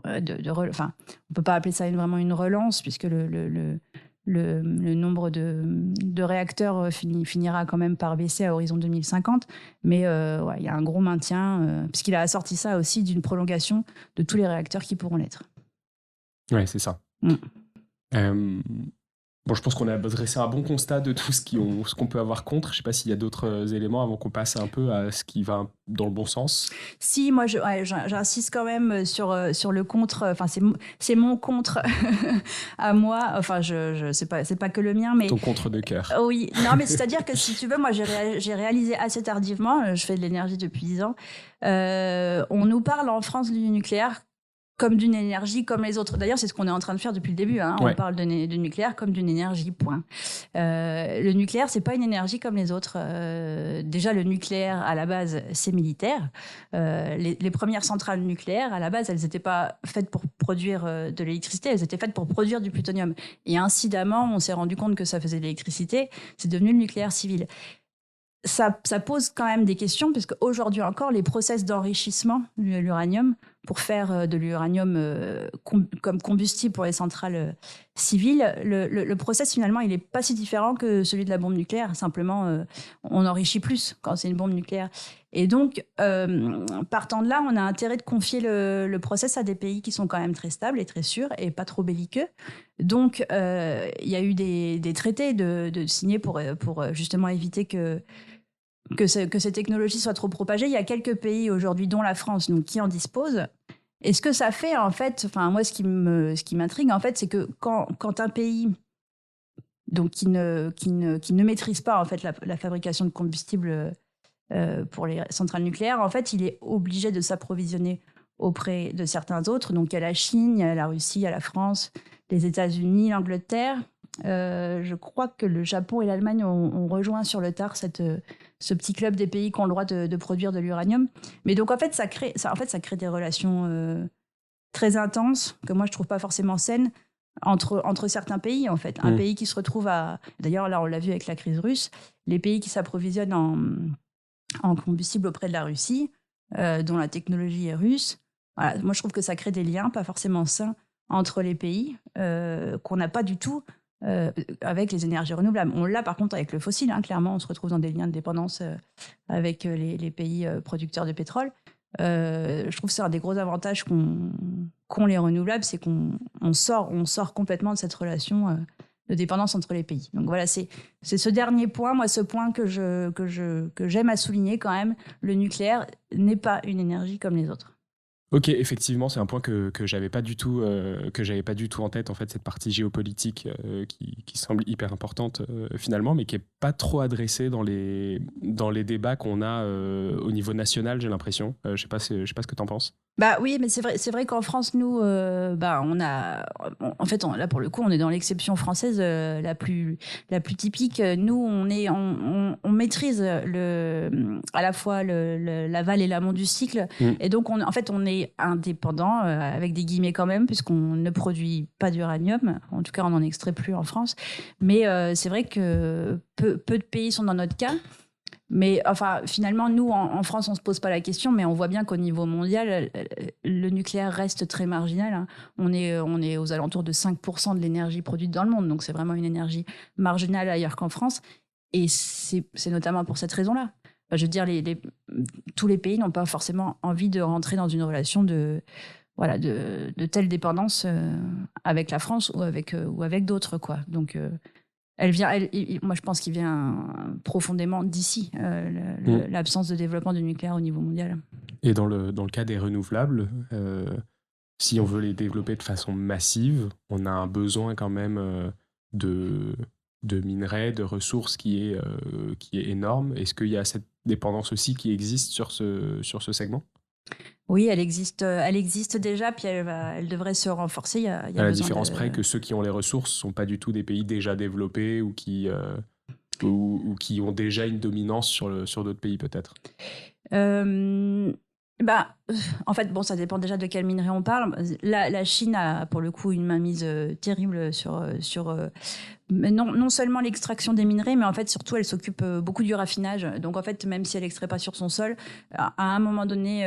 enfin, on peut pas appeler ça vraiment une relance, puisque le nombre de réacteurs finira quand même par baisser à horizon 2050. Mais ouais, il y a un gros maintien, puisqu'il a assorti ça aussi d'une prolongation de tous les réacteurs qui pourront l'être. Ouais, c'est ça. Mm. Bon, je pense qu'on a dressé un bon constat de tout ce qu'on peut avoir contre. Je ne sais pas s'il y a d'autres éléments avant qu'on passe un peu à ce qui va dans le bon sens. Si, moi, j'insiste quand même sur le contre. Enfin, c'est mon contre à moi. Enfin, c'est pas que le mien, mais ton contre de cœur. Oui, non, mais c'est-à-dire que si tu veux, moi, j'ai réalisé assez tardivement. Je fais de l'énergie depuis 10 ans. On nous parle en France du nucléaire comme d'une énergie comme les autres. D'ailleurs, c'est ce qu'on est en train de faire depuis le début. Hein. Ouais. On parle de nucléaire comme d'une énergie, point. Le nucléaire, c'est pas une énergie comme les autres. Déjà, le nucléaire, à la base, c'est militaire. Les premières centrales nucléaires, à la base, elles n'étaient pas faites pour produire de l'électricité, elles étaient faites pour produire du plutonium. Et incidemment, on s'est rendu compte que ça faisait de l'électricité. C'est devenu le nucléaire civil. Ça pose quand même des questions, parce qu'aujourd'hui encore, les process d'enrichissement de l'uranium, pour faire de l'uranium comme combustible pour les centrales civiles, le process, finalement, il n'est pas si différent que celui de la bombe nucléaire. Simplement, on enrichit plus quand c'est une bombe nucléaire. Et donc, partant de là, on a intérêt de confier le process à des pays qui sont quand même très stables et très sûrs et pas trop belliqueux. Donc, il y a eu des traités de signés pour justement éviter que ces technologies soient trop propagées. Il y a quelques pays aujourd'hui, dont la France, donc, qui en disposent. Et ce que ça fait, en fait, enfin, moi, ce qui m'intrigue, en fait, c'est que quand un pays donc, qui ne maîtrise pas, en fait, la fabrication de combustible pour les centrales nucléaires, en fait, il est obligé de s'approvisionner auprès de certains autres. Donc, il y a la Chine, il y a la Russie, il y a la France, les États-Unis, l'Angleterre. Je crois que le Japon et l'Allemagne ont rejoint sur le tard ce petit club des pays qui ont le droit de produire de l'uranium. Mais donc, en fait, ça crée des relations très intenses, que moi, je ne trouve pas forcément saines, entre certains pays, en fait. Un pays qui se retrouve à... D'ailleurs, là, on l'a vu avec la crise russe, les pays qui s'approvisionnent en combustible auprès de la Russie, dont la technologie est russe. Voilà, moi, je trouve que ça crée des liens pas forcément sains entre les pays, qu'on n'a pas du tout avec les énergies renouvelables. On l'a par contre avec le fossile, hein, clairement, on se retrouve dans des liens de dépendance avec les pays producteurs de pétrole. Je trouve que c'est un des gros avantages qu'ont les renouvelables, c'est qu'on sort complètement de cette relation de dépendance entre les pays. Donc voilà, c'est ce dernier point, moi, ce point que j'aime à souligner quand même. Le nucléaire n'est pas une énergie comme les autres. Ok, effectivement, c'est un point que j'avais pas du tout en tête, en fait, cette partie géopolitique qui semble hyper importante finalement, mais qui est pas trop adressée dans les débats qu'on a au niveau national, j'ai l'impression. Je sais pas ce que t'en penses. Bah oui, mais c'est vrai qu'en France, nous, on a, en fait, là pour le coup, on est dans l'exception française la plus typique. Nous, on maîtrise à la fois l'aval et l'amont du cycle, et donc en fait, on est indépendant avec des guillemets quand même, puisqu'on ne produit pas d'uranium. En tout cas, on n'en extrait plus en France. Mais c'est vrai que peu de pays sont dans notre cas. Mais enfin, finalement, nous, en France, on ne se pose pas la question, mais on voit bien qu'au niveau mondial, le nucléaire reste très marginal. Hein. On est aux alentours de 5% de l'énergie produite dans le monde, donc c'est vraiment une énergie marginale ailleurs qu'en France. Et c'est notamment pour cette raison-là. Enfin, je veux dire, tous les pays n'ont pas forcément envie de rentrer dans une relation de telle dépendance avec la France ou avec d'autres, quoi. Donc... moi, je pense qu'il vient profondément d'ici, l'absence de développement du nucléaire au niveau mondial. Et dans le cas des renouvelables, si on veut les développer de façon massive, on a un besoin quand même de minerais, de ressources qui est énorme. Est-ce qu'il y a cette dépendance aussi qui existe sur ce segment ? Oui, elle existe déjà, puis elle devrait se renforcer. Il y a à la différence près que ceux qui ont les ressources ne sont pas du tout des pays déjà développés ou qui ont déjà une dominance sur d'autres pays peut-être. En fait, bon, ça dépend déjà de quel minerai on parle. La Chine a, pour le coup, une mainmise terrible sur mais non seulement l'extraction des minerais, mais en fait, surtout, elle s'occupe beaucoup du raffinage. Donc, en fait, même si elle n'extrait pas sur son sol, à un moment donné,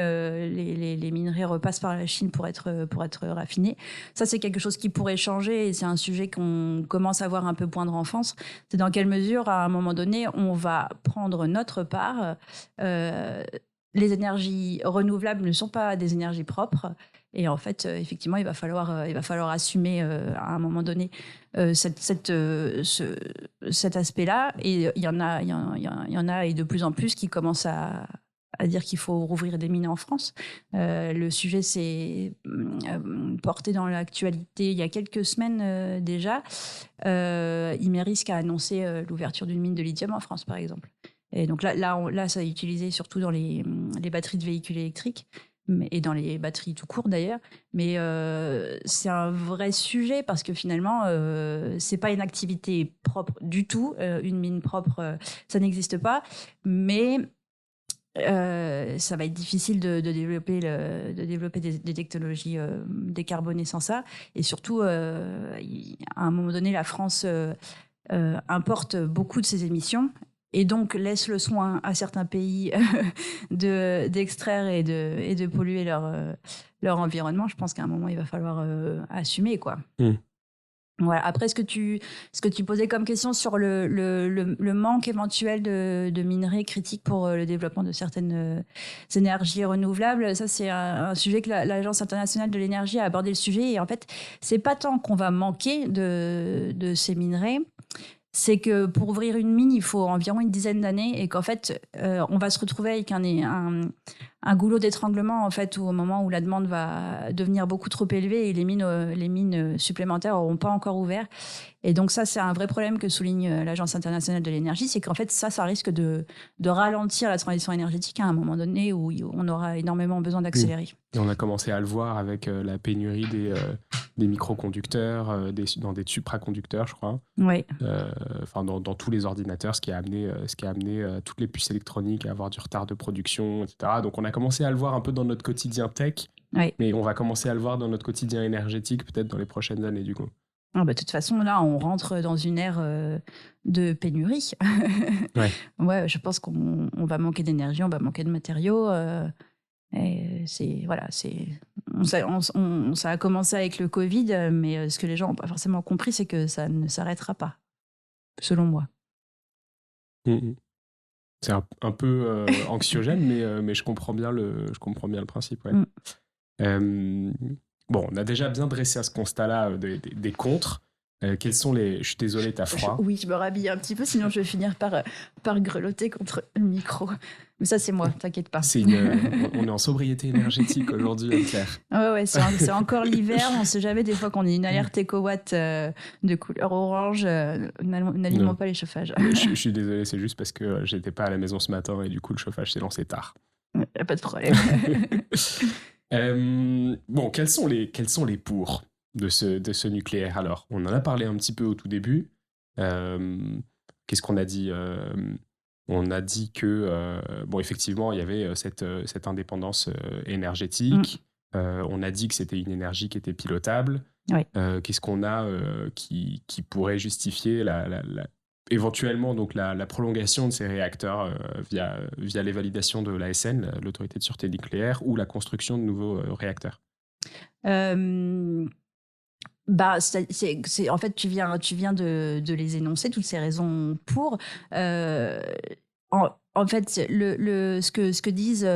les minerais repassent par la Chine pour être raffinés. Ça, c'est quelque chose qui pourrait changer et c'est un sujet qu'on commence à voir un peu poindre en France. C'est dans quelle mesure, à un moment donné, on va prendre notre part. Les énergies renouvelables ne sont pas des énergies propres. Et en fait, effectivement, il va falloir assumer à un moment donné cet aspect-là. Et il y en a et de plus en plus qui commencent à dire qu'il faut rouvrir des mines en France. Le sujet s'est porté dans l'actualité il y a quelques semaines déjà. Imerys a annoncé l'ouverture d'une mine de lithium en France, par exemple. Et donc là, ça est utilisé surtout dans les batteries de véhicules électriques et dans les batteries tout court d'ailleurs. Mais c'est un vrai sujet parce que finalement, c'est pas une activité propre du tout. Une mine propre, ça n'existe pas. Mais ça va être difficile de développer des technologies décarbonées sans ça. Et surtout, à un moment donné, la France importe beaucoup de ses émissions et donc laisse le soin à certains pays d'extraire et de polluer leur environnement. Je pense qu'à un moment, il va falloir assumer, quoi. Voilà. Après, ce que tu posais comme question sur le manque éventuel de minerais critiques pour le développement de certaines énergies renouvelables, ça c'est un sujet que l'Agence internationale de l'énergie a abordé le sujet. Et en fait, c'est pas tant qu'on va manquer de ces minerais, c'est que pour ouvrir une mine, il faut environ une dizaine d'années et qu'en fait, on va se retrouver avec un goulot d'étranglement en fait, où, au moment où la demande va devenir beaucoup trop élevée et les mines supplémentaires n'auront pas encore ouvert. Et donc ça, c'est un vrai problème que souligne l'Agence internationale de l'énergie, c'est qu'en fait, ça risque de ralentir la transition énergétique à un moment donné où on aura énormément besoin d'accélérer. Et on a commencé à le voir avec la pénurie des microconducteurs, dans des supraconducteurs, je crois. Oui. Dans tous les ordinateurs, ce qui a amené toutes les puces électroniques à avoir du retard de production, etc. Donc on a commencé à le voir un peu dans notre quotidien tech, mais on va commencer à le voir dans notre quotidien énergétique peut-être dans les prochaines années du coup. De toute façon, là, on rentre dans une ère de pénurie. Ouais, je pense qu'on va manquer d'énergie, on va manquer de matériaux. Et ça a commencé avec le Covid, mais ce que les gens n'ont pas forcément compris, c'est que ça ne s'arrêtera pas, selon moi. C'est un peu anxiogène, mais je comprends bien le principe. Ouais. Bon, on a déjà bien dressé à ce constat-là des contres. Quels sont les... Je suis désolé, t'as froid. Oui, je me rhabille un petit peu, sinon je vais finir par grelotter contre le micro. Mais ça, c'est moi, t'inquiète pas. On est en sobriété énergétique aujourd'hui, Claire. Ouais, c'est encore l'hiver. On ne sait jamais, des fois qu'on ait une alerte éco-watt de couleur orange. N'allumons pas les chauffages. Je suis désolé, c'est juste parce que j'étais pas à la maison ce matin et du coup, le chauffage s'est lancé tard. Pas de problème. Bon, quels sont les pour de ce nucléaire alors? On en a parlé un petit peu au tout début. Qu'est-ce qu'on a dit? On a dit que, effectivement, il y avait cette indépendance énergétique. On a dit que c'était une énergie qui était pilotable. Oui. Qu'est-ce qu'on a qui pourrait justifier éventuellement donc la prolongation de ces réacteurs via les validations de l'ASN, l'Autorité de sûreté nucléaire, ou la construction de nouveaux réacteurs? En fait, tu viens de les énoncer, toutes ces raisons pour. En fait, ce que disent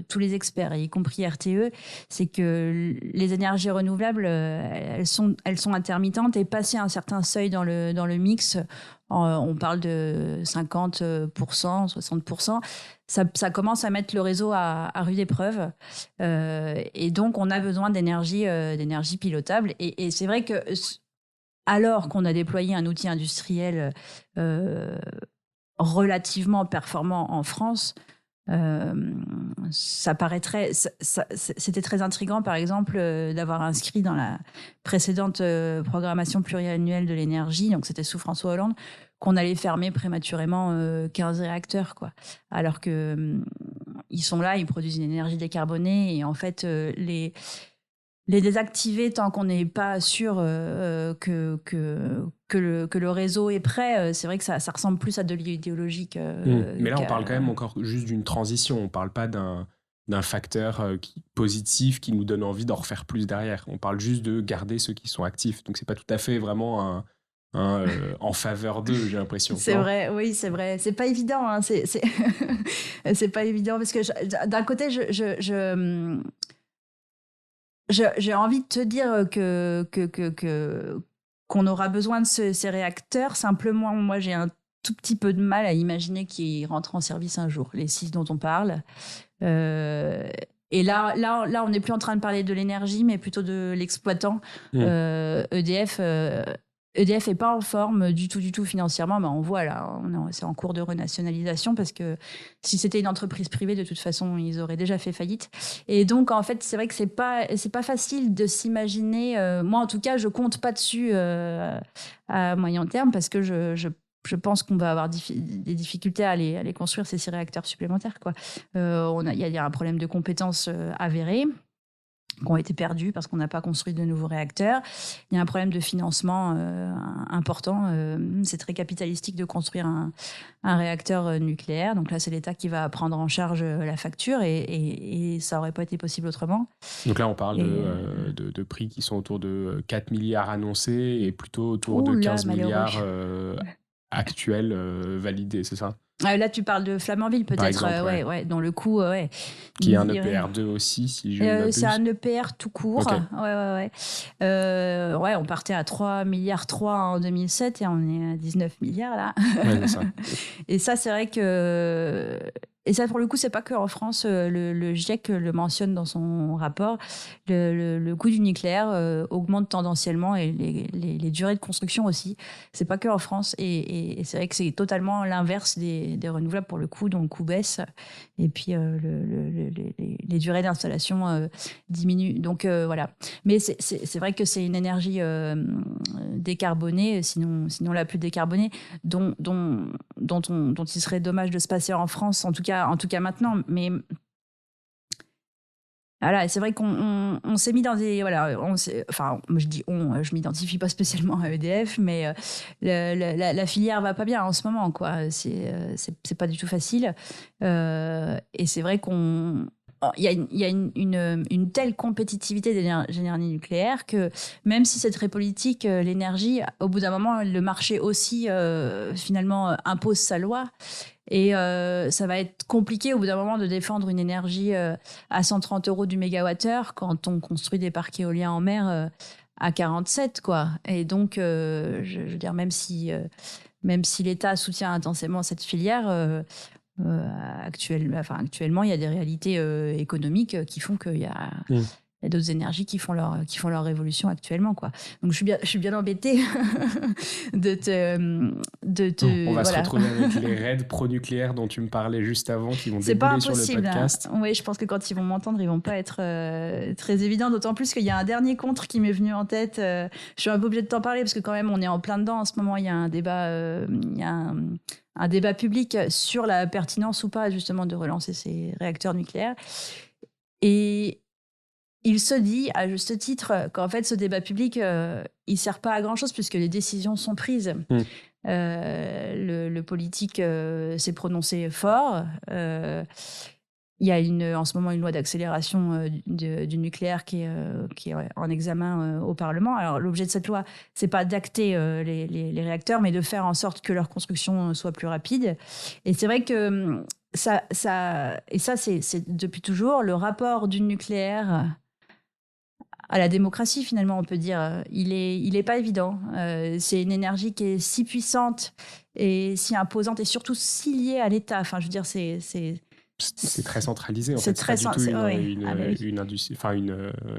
tous les experts, y compris RTE, c'est que les énergies renouvelables, elles sont intermittentes et passer un certain seuil dans le mix, on parle de 50%, 60%, ça commence à mettre le réseau à rude épreuve. Et donc, on a besoin d'énergie pilotable. Et c'est vrai que, alors qu'on a déployé un outil industriel relativement performant en France, ça paraîtrait, c'était très intriguant par exemple d'avoir inscrit dans la précédente programmation pluriannuelle de l'énergie, donc c'était sous François Hollande, qu'on allait fermer prématurément 15 réacteurs, quoi. Alors que ils sont là, ils produisent une énergie décarbonée et en fait, les désactiver tant qu'on n'est pas sûr que le réseau est prêt, c'est vrai que ça ressemble plus à de l'idéologique. Mais là, on parle quand même encore juste d'une transition. On parle pas d'un facteur positif qui nous donne envie d'en refaire plus derrière. On parle juste de garder ceux qui sont actifs. Donc, c'est pas tout à fait vraiment en faveur d'eux, j'ai l'impression. C'est vrai, oui, c'est vrai. C'est pas évident. Hein. C'est pas évident parce que d'un côté, j'ai envie de te dire qu'on aura besoin de ces réacteurs. Simplement, moi, j'ai un tout petit peu de mal à imaginer qu'ils rentrent en service un jour, les 6 dont on parle. Et là, on n'est plus en train de parler de l'énergie, mais plutôt de l'exploitant. EDF est pas en forme du tout financièrement. Ben on voit là, c'est en cours de renationalisation parce que si c'était une entreprise privée, de toute façon, ils auraient déjà fait faillite. Et donc, en fait, c'est vrai que c'est pas facile de s'imaginer. Moi, en tout cas, je compte pas dessus à moyen terme parce que je pense qu'on va avoir des difficultés à aller construire ces 6 réacteurs supplémentaires, quoi. Il y a un problème de compétences avéré qui ont été perdus parce qu'on n'a pas construit de nouveaux réacteurs. Il y a un problème de financement important. C'est très capitalistique de construire un réacteur nucléaire. Donc là, c'est l'État qui va prendre en charge la facture et ça n'aurait pas été possible autrement. Donc là, on parle de prix qui sont autour de 4 milliards annoncés et plutôt autour de 15 milliards actuels validés, c'est ça ? Là, tu parles de Flamanville, peut-être, exemple, dont le coût, qui est un EPR2 aussi, si je ne m'abuse. C'est un EPR tout court. Okay. On partait à 3,3 milliards en 2007 et on est à 19 milliards là. Ouais, c'est ça. Et ça, c'est vrai que... Et ça, pour le coup, c'est pas qu'en France. Le GIEC le mentionne dans son rapport. Le coût du nucléaire augmente tendanciellement et les durées de construction aussi. C'est pas qu'en France. Et c'est vrai que c'est totalement l'inverse des renouvelables pour le coup. Donc, le coût baisse. Et puis, les durées d'installation diminuent. Donc, voilà. Mais c'est vrai que c'est une énergie décarbonée, sinon la plus décarbonée, dont il serait dommage de se passer en France, en tout cas maintenant. Mais voilà, c'est vrai qu'on s'est mis dans des... Voilà, je dis je m'identifie pas spécialement à EDF, mais la filière va pas bien en ce moment, quoi. C'est pas du tout facile. Et c'est vrai il y a une telle compétitivité des énergies nucléaires que même si c'est très politique, l'énergie, au bout d'un moment, le marché aussi, finalement, impose sa loi. Et ça va être compliqué au bout d'un moment de défendre une énergie à 130 € du mégawattheure quand on construit des parcs éoliens en mer à 47, quoi. Et donc, je veux dire, même si l'État soutient intensément cette filière, actuellement, il y a des réalités économiques qui font qu'il y a d'autres énergies qui font leur révolution actuellement, quoi. Donc je suis bien embêtée de te on va se retrouver avec les raids pro-nucléaires dont tu me parlais juste avant qui vont débouler sur le podcast. Hein. Oui, je pense que quand ils vont m'entendre, ils vont pas être très évidents, d'autant plus qu'il y a un dernier contre qui m'est venu en tête. Je suis un peu obligée de t'en parler parce que quand même on est en plein dedans en ce moment. Il y a un débat, un débat public sur la pertinence ou pas justement de relancer ces réacteurs nucléaires. Et il se dit, à juste titre, qu'en fait, ce débat public, il sert pas à grand-chose puisque les décisions sont prises. Le politique s'est prononcé fort. Il y a en ce moment une loi d'accélération du nucléaire qui est en examen au Parlement. Alors, l'objet de cette loi, c'est pas d'acter les réacteurs, mais de faire en sorte que leur construction soit plus rapide. Et c'est vrai que ça c'est depuis toujours le rapport du nucléaire à la démocratie, finalement, on peut dire. Il est pas évident. C'est une énergie qui est si puissante et si imposante et surtout si liée à l'État. Enfin, je veux dire, c'est très centralisé, en fait. C'est pas du tout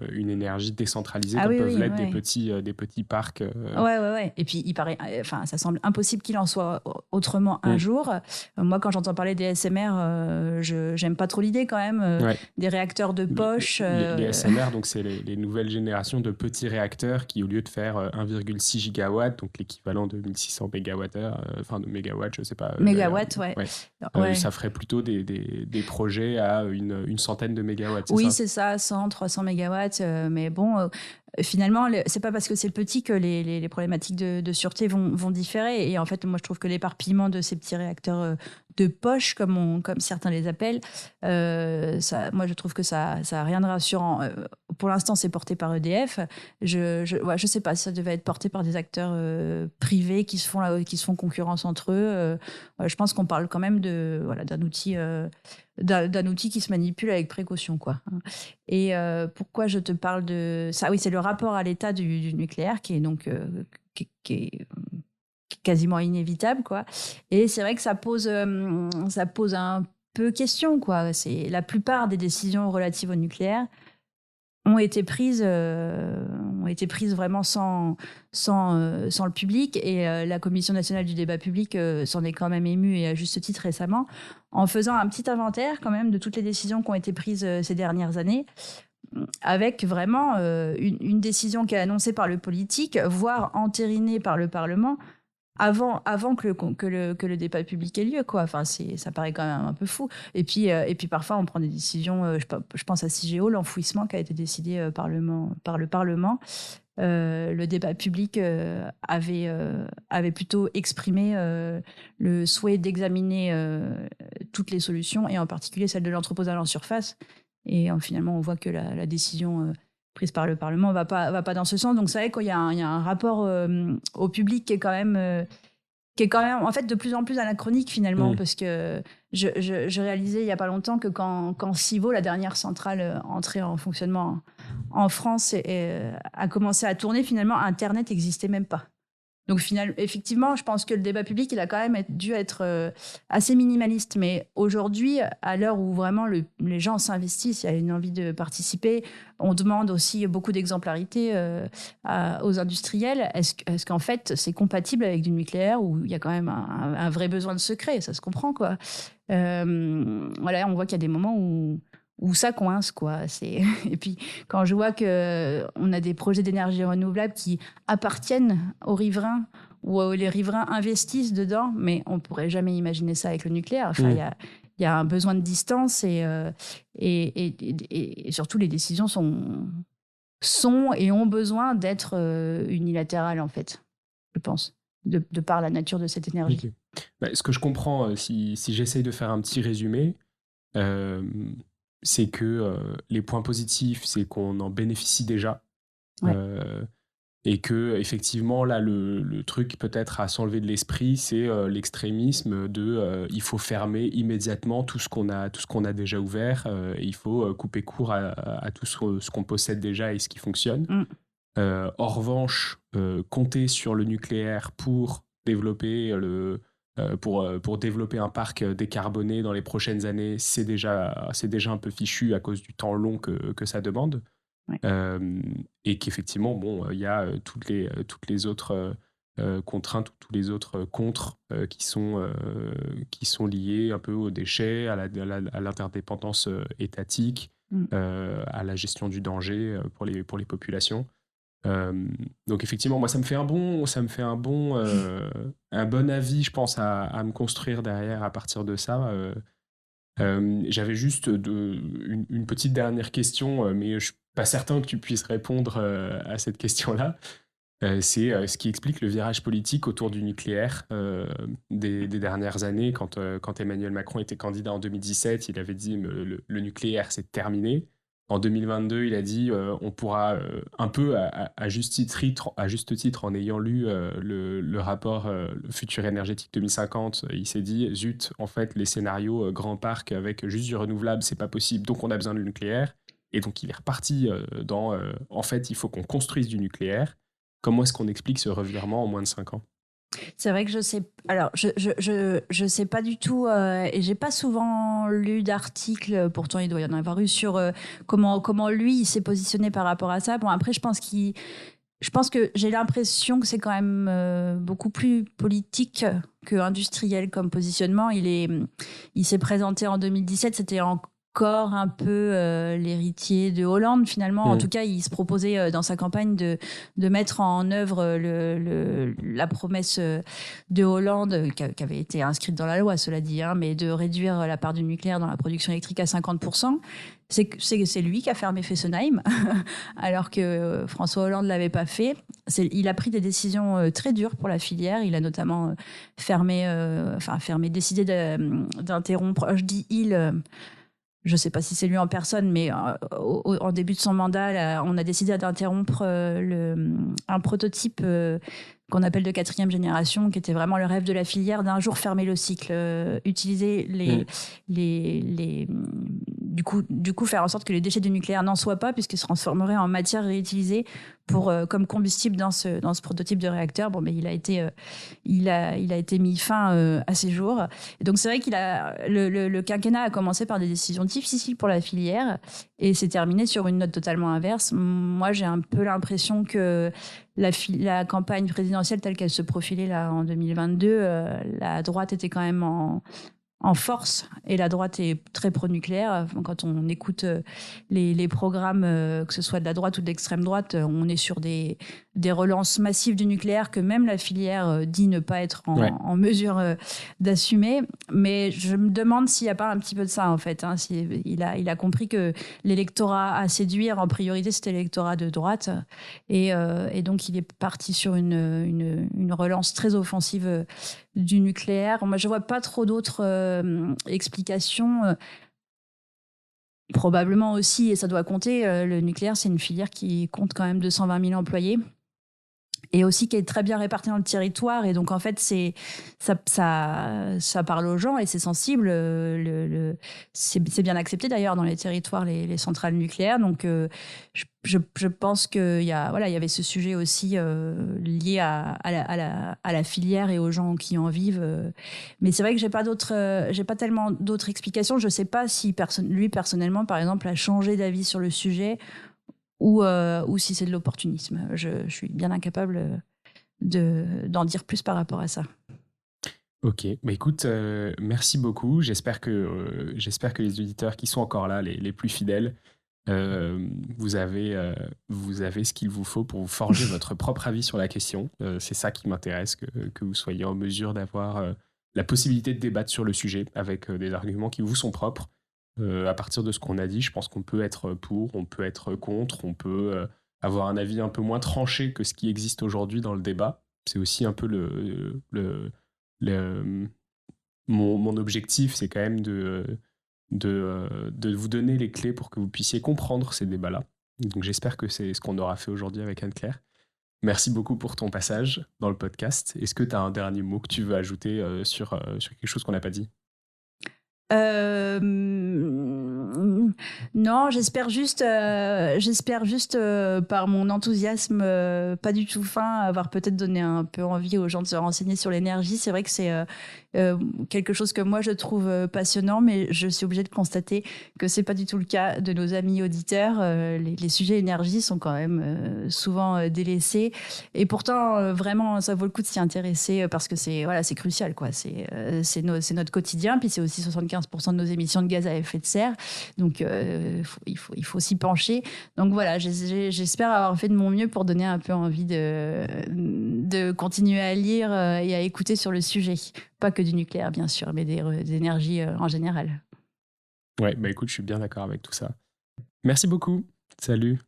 une énergie décentralisée comme peuvent l'être des petits parcs. Ouais. Et puis, il paraît, ça semble impossible qu'il en soit autrement un jour. Moi, quand j'entends parler des SMR, j'aime pas trop l'idée quand même des réacteurs de poche. Les SMR, donc c'est les nouvelles générations de petits réacteurs qui, au lieu de faire 1,6 gigawatts, donc l'équivalent de 1600 mégawattheures, de mégawatts, je sais pas. Mégawatts, ça ferait plutôt des des projets à une centaine de mégawatts, oui, c'est ça, 100, 300 mégawatts. Mais bon, finalement, c'est pas parce que c'est petit que les problématiques de sûreté vont différer. Et en fait, moi, je trouve que l'éparpillement de ces petits réacteurs de poche, comme certains les appellent, moi, je trouve que ça a rien de rassurant. Pour l'instant, c'est porté par EDF. Je sais pas si ça devait être porté par des acteurs privés qui se font concurrence entre eux. Je pense qu'on parle quand même d'un outil. D'un outil qui se manipule avec précaution, quoi. Et pourquoi je te parle de ça? Oui, c'est le rapport à l'état du nucléaire qui est donc qui est quasiment inévitable, quoi. Et c'est vrai que ça pose un peu question, quoi. C'est la plupart des décisions relatives au nucléaire ont été prises vraiment sans le public. Et la Commission nationale du débat public s'en est quand même émue, et à juste titre récemment, en faisant un petit inventaire quand même de toutes les décisions qui ont été prises ces dernières années, avec vraiment une décision qui est annoncée par le politique, voire entérinée par le Parlement, avant que le débat public ait lieu, quoi. Enfin, ça paraît quand même un peu fou. Et puis parfois, on prend des décisions, je pense à Cigéo, l'enfouissement qui a été décidé par le Parlement. Le débat public avait plutôt exprimé le souhait d'examiner toutes les solutions, et en particulier celle de l'entreposage en surface. Et finalement, on voit que la décision prise par le Parlement va pas dans ce sens. Donc c'est vrai qu'il y a un rapport au public qui est quand même en fait de plus en plus anachronique finalement, parce que je réalisais il y a pas longtemps que quand Civaux, la dernière centrale entrée en fonctionnement en France, a commencé à tourner, finalement Internet n'existait même pas. Donc effectivement, je pense que le débat public, il a quand même dû être assez minimaliste. Mais aujourd'hui, à l'heure où vraiment les gens s'investissent, il y a une envie de participer, on demande aussi beaucoup d'exemplarité aux industriels. Est-ce qu'en fait, c'est compatible avec du nucléaire, où il y a quand même un vrai besoin de secret? Ça se comprend, quoi. Voilà, on voit qu'il y a des moments où ça coince, quoi. Et puis, quand je vois qu'on a des projets d'énergie renouvelable qui appartiennent aux riverains, ou les riverains investissent dedans, mais on ne pourrait jamais imaginer ça avec le nucléaire. Enfin, il y a un besoin de distance, et surtout, les décisions sont et ont besoin d'être unilatérales, en fait, je pense, de par la nature de cette énergie. Okay. Ce que je comprends, si j'essaye de faire un petit résumé, c'est que les points positifs, c'est qu'on en bénéficie déjà. Ouais. Et que effectivement, là, le truc peut-être à s'enlever de l'esprit, c'est l'extrémisme de il faut fermer immédiatement tout ce qu'on a déjà ouvert, et il faut couper court à tout ce qu'on possède déjà et ce qui fonctionne. En revanche, compter sur le nucléaire pour développer pour développer un parc décarboné dans les prochaines années, c'est déjà un peu fichu à cause du temps long que ça demande. Ouais. Et qu'effectivement, bon, il y a toutes les autres contraintes, tous les autres contres qui sont liés un peu aux déchets, à l'interdépendance étatique, à la gestion du danger pour les populations. Donc effectivement, moi ça me fait un bon avis, je pense, à me construire derrière à partir de ça. J'avais juste une petite dernière question, mais je suis pas certain que tu puisses répondre à cette question-là. C'est ce qui explique le virage politique autour du nucléaire des dernières années. Quand Emmanuel Macron était candidat en 2017, il avait dit le nucléaire c'est terminé. En 2022, il a dit on pourra un peu à juste titre, en ayant lu le rapport le Futur énergétique 2050, il s'est dit zut, en fait les scénarios grand parc avec juste du renouvelable, c'est pas possible, donc on a besoin du nucléaire. Et donc il est reparti dans en fait il faut qu'on construise du nucléaire. Comment est-ce qu'on explique ce revirement en moins de 5 ans ? C'est vrai que je sais. Alors, je sais pas du tout, et j'ai pas souvent lu d'articles. Pourtant, il doit y en avoir eu sur comment lui il s'est positionné par rapport à ça. Bon, après, je pense que j'ai l'impression que c'est quand même beaucoup plus politique que industriel comme positionnement. Il s'est présenté en 2017. C'était encore un peu l'héritier de Hollande finalement. En tout cas, il se proposait dans sa campagne de mettre en œuvre la promesse de Hollande, qui avait été inscrite dans la loi, cela dit, mais de réduire la part du nucléaire dans la production électrique à 50%. C'est lui qui a fermé Fessenheim, alors que François Hollande ne l'avait pas fait. Il a pris des décisions très dures pour la filière. Il a notamment décidé d'interrompre, je dis il... je ne sais pas si c'est lui en personne, mais en début de son mandat, là, on a décidé d'interrompre un prototype qu'on appelle de 4e génération, qui était vraiment le rêve de la filière, d'un jour fermer le cycle, utiliser du coup faire en sorte que les déchets du nucléaire n'en soient pas, puisqu'ils se transformeraient en matière réutilisée comme combustible dans ce prototype de réacteur. Bon, mais il a été mis fin à ces jours. Et donc c'est vrai le quinquennat a commencé par des décisions difficiles pour la filière et s'est terminé sur une note totalement inverse. Moi, j'ai un peu l'impression que la campagne présidentielle telle qu'elle se profilait là en 2022, la droite était quand même en force, et la droite est très pro-nucléaire. Quand on écoute les programmes, que ce soit de la droite ou de l'extrême droite, on est sur des relances massives du nucléaire que même la filière dit ne pas être en mesure d'assumer. Mais je me demande s'il n'y a pas un petit peu de ça, en fait. Il a compris que l'électorat à séduire, en priorité, c'était l'électorat de droite. Et donc, il est parti sur une relance très offensive du nucléaire. Moi, je ne vois pas trop d'autres explications. Probablement aussi, et ça doit compter, le nucléaire, c'est une filière qui compte quand même 220 000 employés. Et aussi qui est très bien répartie dans le territoire. Et donc, en fait, ça parle aux gens et c'est sensible. C'est bien accepté, d'ailleurs, dans les territoires, les centrales nucléaires. Donc, je pense qu'il y avait ce sujet aussi lié à la filière et aux gens qui en vivent. Mais c'est vrai que j'ai pas tellement d'autres explications. Je ne sais pas si lui, personnellement, par exemple, a changé d'avis sur le sujet, ou si c'est de l'opportunisme. Je suis bien incapable d'en dire plus par rapport à ça. Ok, bah écoute, merci beaucoup. J'espère que les auditeurs qui sont encore là, les plus fidèles, vous avez ce qu'il vous faut pour vous forger votre propre avis sur la question. C'est ça qui m'intéresse, que vous soyez en mesure d'avoir la possibilité de débattre sur le sujet avec des arguments qui vous sont propres. À partir de ce qu'on a dit, je pense qu'on peut être pour, on peut être contre, on peut avoir un avis un peu moins tranché que ce qui existe aujourd'hui dans le débat. C'est aussi un peu mon objectif, c'est quand même de vous donner les clés pour que vous puissiez comprendre ces débats-là. Donc j'espère que c'est ce qu'on aura fait aujourd'hui avec Anne-Claire. Merci beaucoup pour ton passage dans le podcast. Est-ce que tu as un dernier mot que tu veux ajouter sur quelque chose qu'on n'a pas dit ? Non, j'espère juste par mon enthousiasme pas du tout fin, avoir peut-être donné un peu envie aux gens de se renseigner sur l'énergie. C'est vrai que c'est quelque chose que moi je trouve passionnant, mais je suis obligée de constater que c'est pas du tout le cas de nos amis auditeurs. Les sujets énergie sont quand même souvent délaissés, et pourtant vraiment ça vaut le coup de s'y intéresser, parce que c'est crucial, quoi. C'est notre quotidien, puis c'est aussi 75% de nos émissions de gaz à effet de serre. Donc, il faut s'y pencher. Donc voilà, j'espère avoir fait de mon mieux pour donner un peu envie de continuer à lire et à écouter sur le sujet. Pas que du nucléaire, bien sûr, mais des énergies en général. Ouais, bah écoute, je suis bien d'accord avec tout ça. Merci beaucoup. Salut.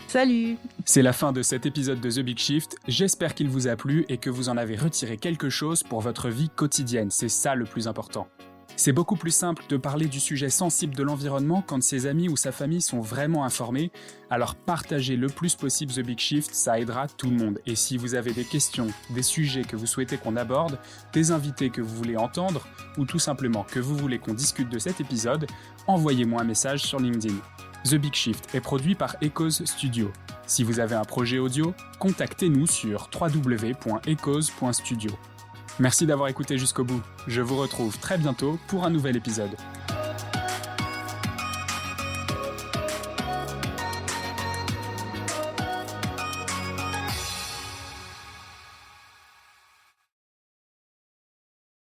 Salut! C'est la fin de cet épisode de The Big Shift. J'espère qu'il vous a plu et que vous en avez retiré quelque chose pour votre vie quotidienne. C'est ça le plus important. C'est beaucoup plus simple de parler du sujet sensible de l'environnement quand ses amis ou sa famille sont vraiment informés, alors partagez le plus possible The Big Shift, ça aidera tout le monde. Et si vous avez des questions, des sujets que vous souhaitez qu'on aborde, des invités que vous voulez entendre, ou tout simplement que vous voulez qu'on discute de cet épisode, envoyez-moi un message sur LinkedIn. The Big Shift est produit par Echoes Studio. Si vous avez un projet audio, contactez-nous sur www.echoes.studio. Merci d'avoir écouté jusqu'au bout. Je vous retrouve très bientôt pour un nouvel épisode.